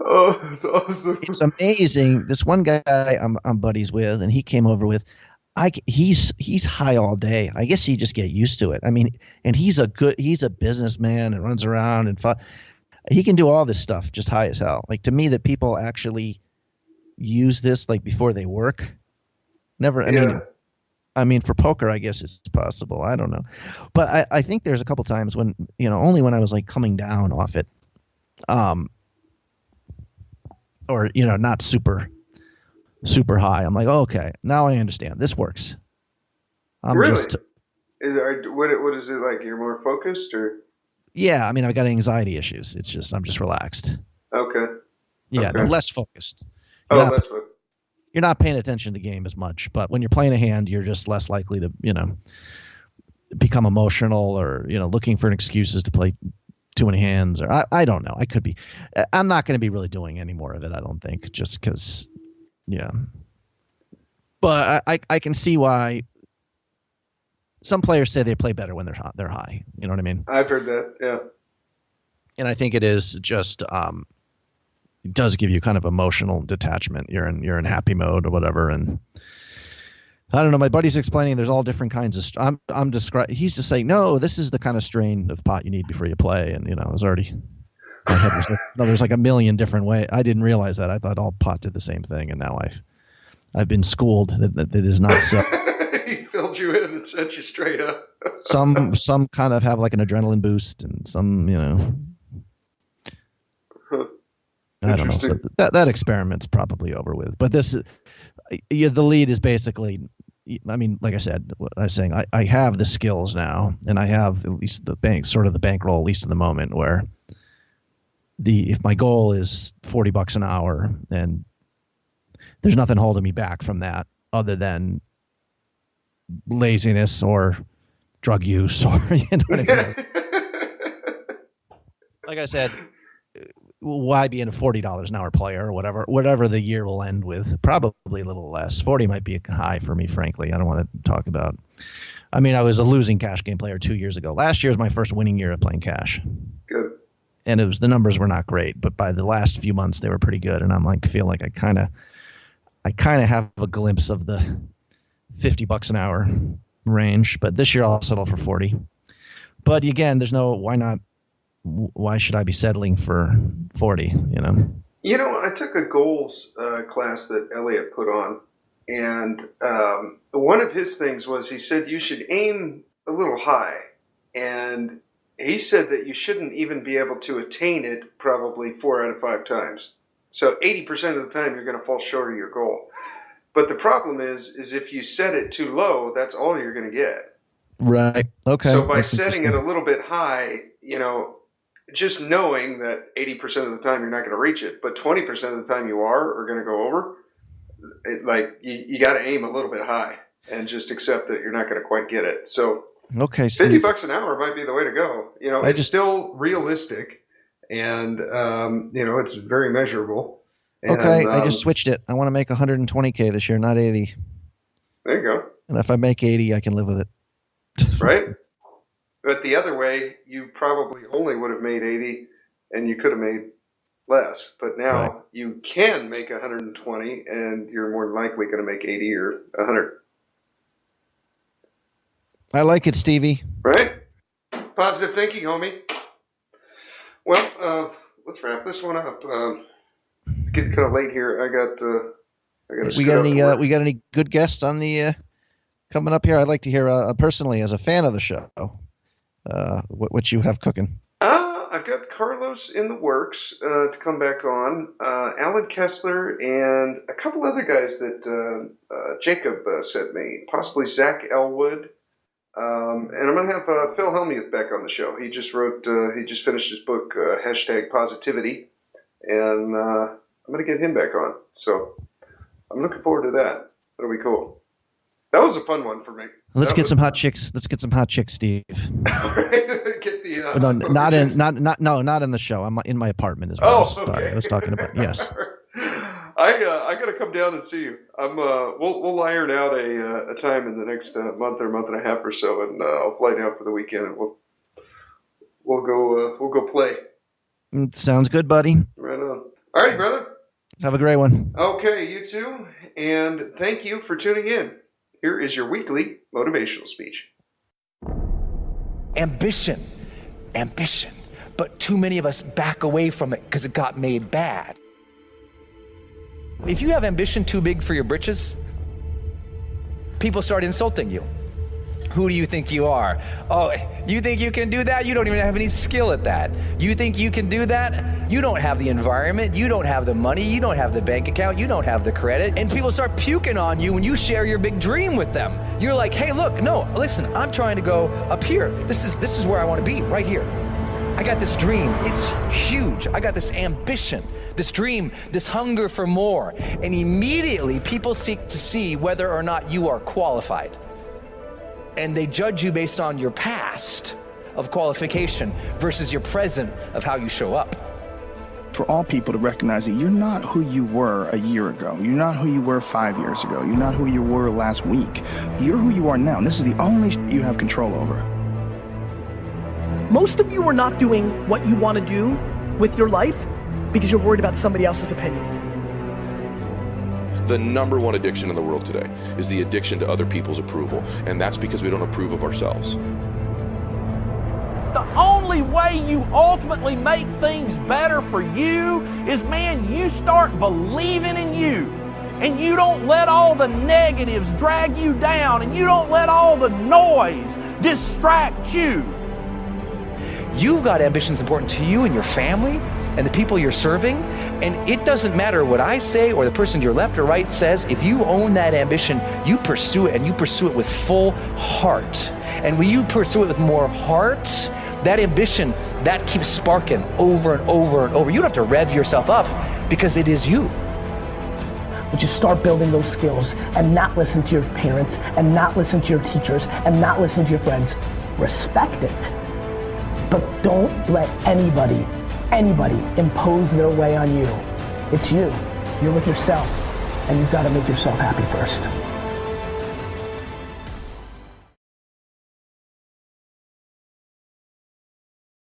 Oh, that's awesome. It's amazing. This one guy I'm buddies with, and he came over with. He's high all day. I guess you just get used to it. I mean, and he's a businessman and runs around and he can do all this stuff just high as hell. Like, to me, that people actually use this like before they work. Never. I mean, for poker, I guess it's possible. I don't know, but I think there's a couple times when only when I was like coming down off it, or not super high. I'm like, oh, okay, now I understand. This works. Really? What is it like? You're more focused, or? Yeah, I mean, I've got anxiety issues. It's just I'm just relaxed. Okay. Yeah, okay. No, less focused. That's what. You're not paying attention to the game as much, but when you're playing a hand, you're just less likely to become emotional or looking for excuses to play too many hands. Or I don't know. I could be. I'm not going to be really doing any more of it. I don't think, just because. Yeah. But I can see why. Some players say they play better when they're high. You know what I mean? I've heard that, yeah. And I think it is just it does give you kind of emotional detachment. You're in happy mode or whatever, and I don't know. My buddy's explaining there's all different kinds of. I'm describing. He's just saying, no, this is the kind of strain of pot you need before you play, and it was already. My head was like, no, there's like a million different ways. I didn't realize that. I thought all pot did the same thing, and now I've been schooled that it is not so. He filled you in and sent you straight up. some kind of have like an adrenaline boost, and some I don't know. So that experiment's probably over with. But this, the lead is basically. I mean, like I said, I was saying I have the skills now, and I have at least the bankroll, at least in the moment, where if my goal is $40 an hour, and there's nothing holding me back from that other than laziness or drug use or what I mean? Like I said, why be a $40 an hour player or whatever the year will end with? Probably a little less. 40 might be high for me, frankly. I don't want to talk about. I mean, I was a losing cash game player 2 years ago. Last year was my first winning year of playing cash. Good. And the numbers were not great, but by the last few months they were pretty good. And I'm like, feel like I kind of have a glimpse of the $50 an hour range. But this year I'll settle for 40. But again, there's no why not. Why should I be settling for 40? I took a goals class that Elliot put on, and one of his things was he said you should aim a little high, and he said that you shouldn't even be able to attain it probably 4 out of 5 times. So 80% of the time you're going to fall short of your goal. But the problem is if you set it too low, that's all you're going to get. Right. Okay. So by setting it a little bit high, just knowing that 80% of the time you're not going to reach it, but 20% of the time you are going to go over, you got to aim a little bit high and just accept that you're not going to quite get it. So Okay, $50 Steve. an hour might be the way to go. You know, it's still realistic, and it's very measurable. Okay, And I just switched it. I want to make 120K this year, not 80. there you go. And if I make 80, I can live with it. Right? But the other way, you probably only would have made 80, and you could have made less. But now Right. you can make 120, and you're more than likely going to make 80 or 100. I like it, Stevie. Right? Positive thinking, homie. Well, let's wrap this one up. It's getting kind of late here. I got to We got any good guests on the coming up here? I'd like to hear personally, as a fan of the show, what you have cooking. I've got Carlos in the works to come back on. Alan Kessler and a couple other guys that Jacob sent me. Possibly Zach Elwood. And I'm going to have Phil Hellmuth back on the show. He just finished his book, #Positivity. And I'm going to get him back on. So I'm looking forward to that. That'll be cool. That was a fun one for me. Let's get some hot chicks, Steve. Get the, no, not in the show. I'm in my apartment as well. Sorry, I was talking about, yes. I got to come down and see you. We'll iron out a time in the next month or month and a half or so, and I'll fly down for the weekend, and we'll go play. Sounds good, buddy. Right on. All right, brother. Have a great one. Okay, you too, and thank you for tuning in. Here is your weekly motivational speech. Ambition. But too many of us back away from it because it got made bad. If you have ambition too big for your britches, people start insulting you. Who do you think you are? Oh, you think you can do that? You don't even have any skill at that. You think you can do that? You don't have the environment. You don't have the money. You don't have the bank account. You don't have the credit. And people start puking on you when you share your big dream with them. You're like, hey, look, no, listen, I'm trying to go up here. This is where I want to be, right here. I got this dream. It's huge. I got this ambition, this dream, this hunger for more. And immediately people seek to see whether or not you are qualified. And they judge you based on your past of qualification versus your present of how you show up. For all people to recognize that you're not who you were a year ago. You're not who you were 5 years ago. You're not who you were last week. You're who you are now. And this is the only you have control over. Most of you are not doing what you want to do with your life because you're worried about somebody else's opinion. The number one addiction in the world today is the addiction to other people's approval, and that's because we don't approve of ourselves. The only way you ultimately make things better for you is, man, you start believing in you, and you don't let all the negatives drag you down, and you don't let all the noise distract you. You've got ambitions important to you and your family and the people you're serving, and it doesn't matter what I say or the person to your left or right says. If you own that ambition, you pursue it, and you pursue it with full heart. And when you pursue it with more heart, that ambition, that keeps sparking over and over and over. You don't have to rev yourself up because it is you. But you start building those skills and not listen to your parents and not listen to your teachers and not listen to your friends. Respect it. But don't let anybody impose their way on you. It's you. You're with yourself, and you've got to make yourself happy first.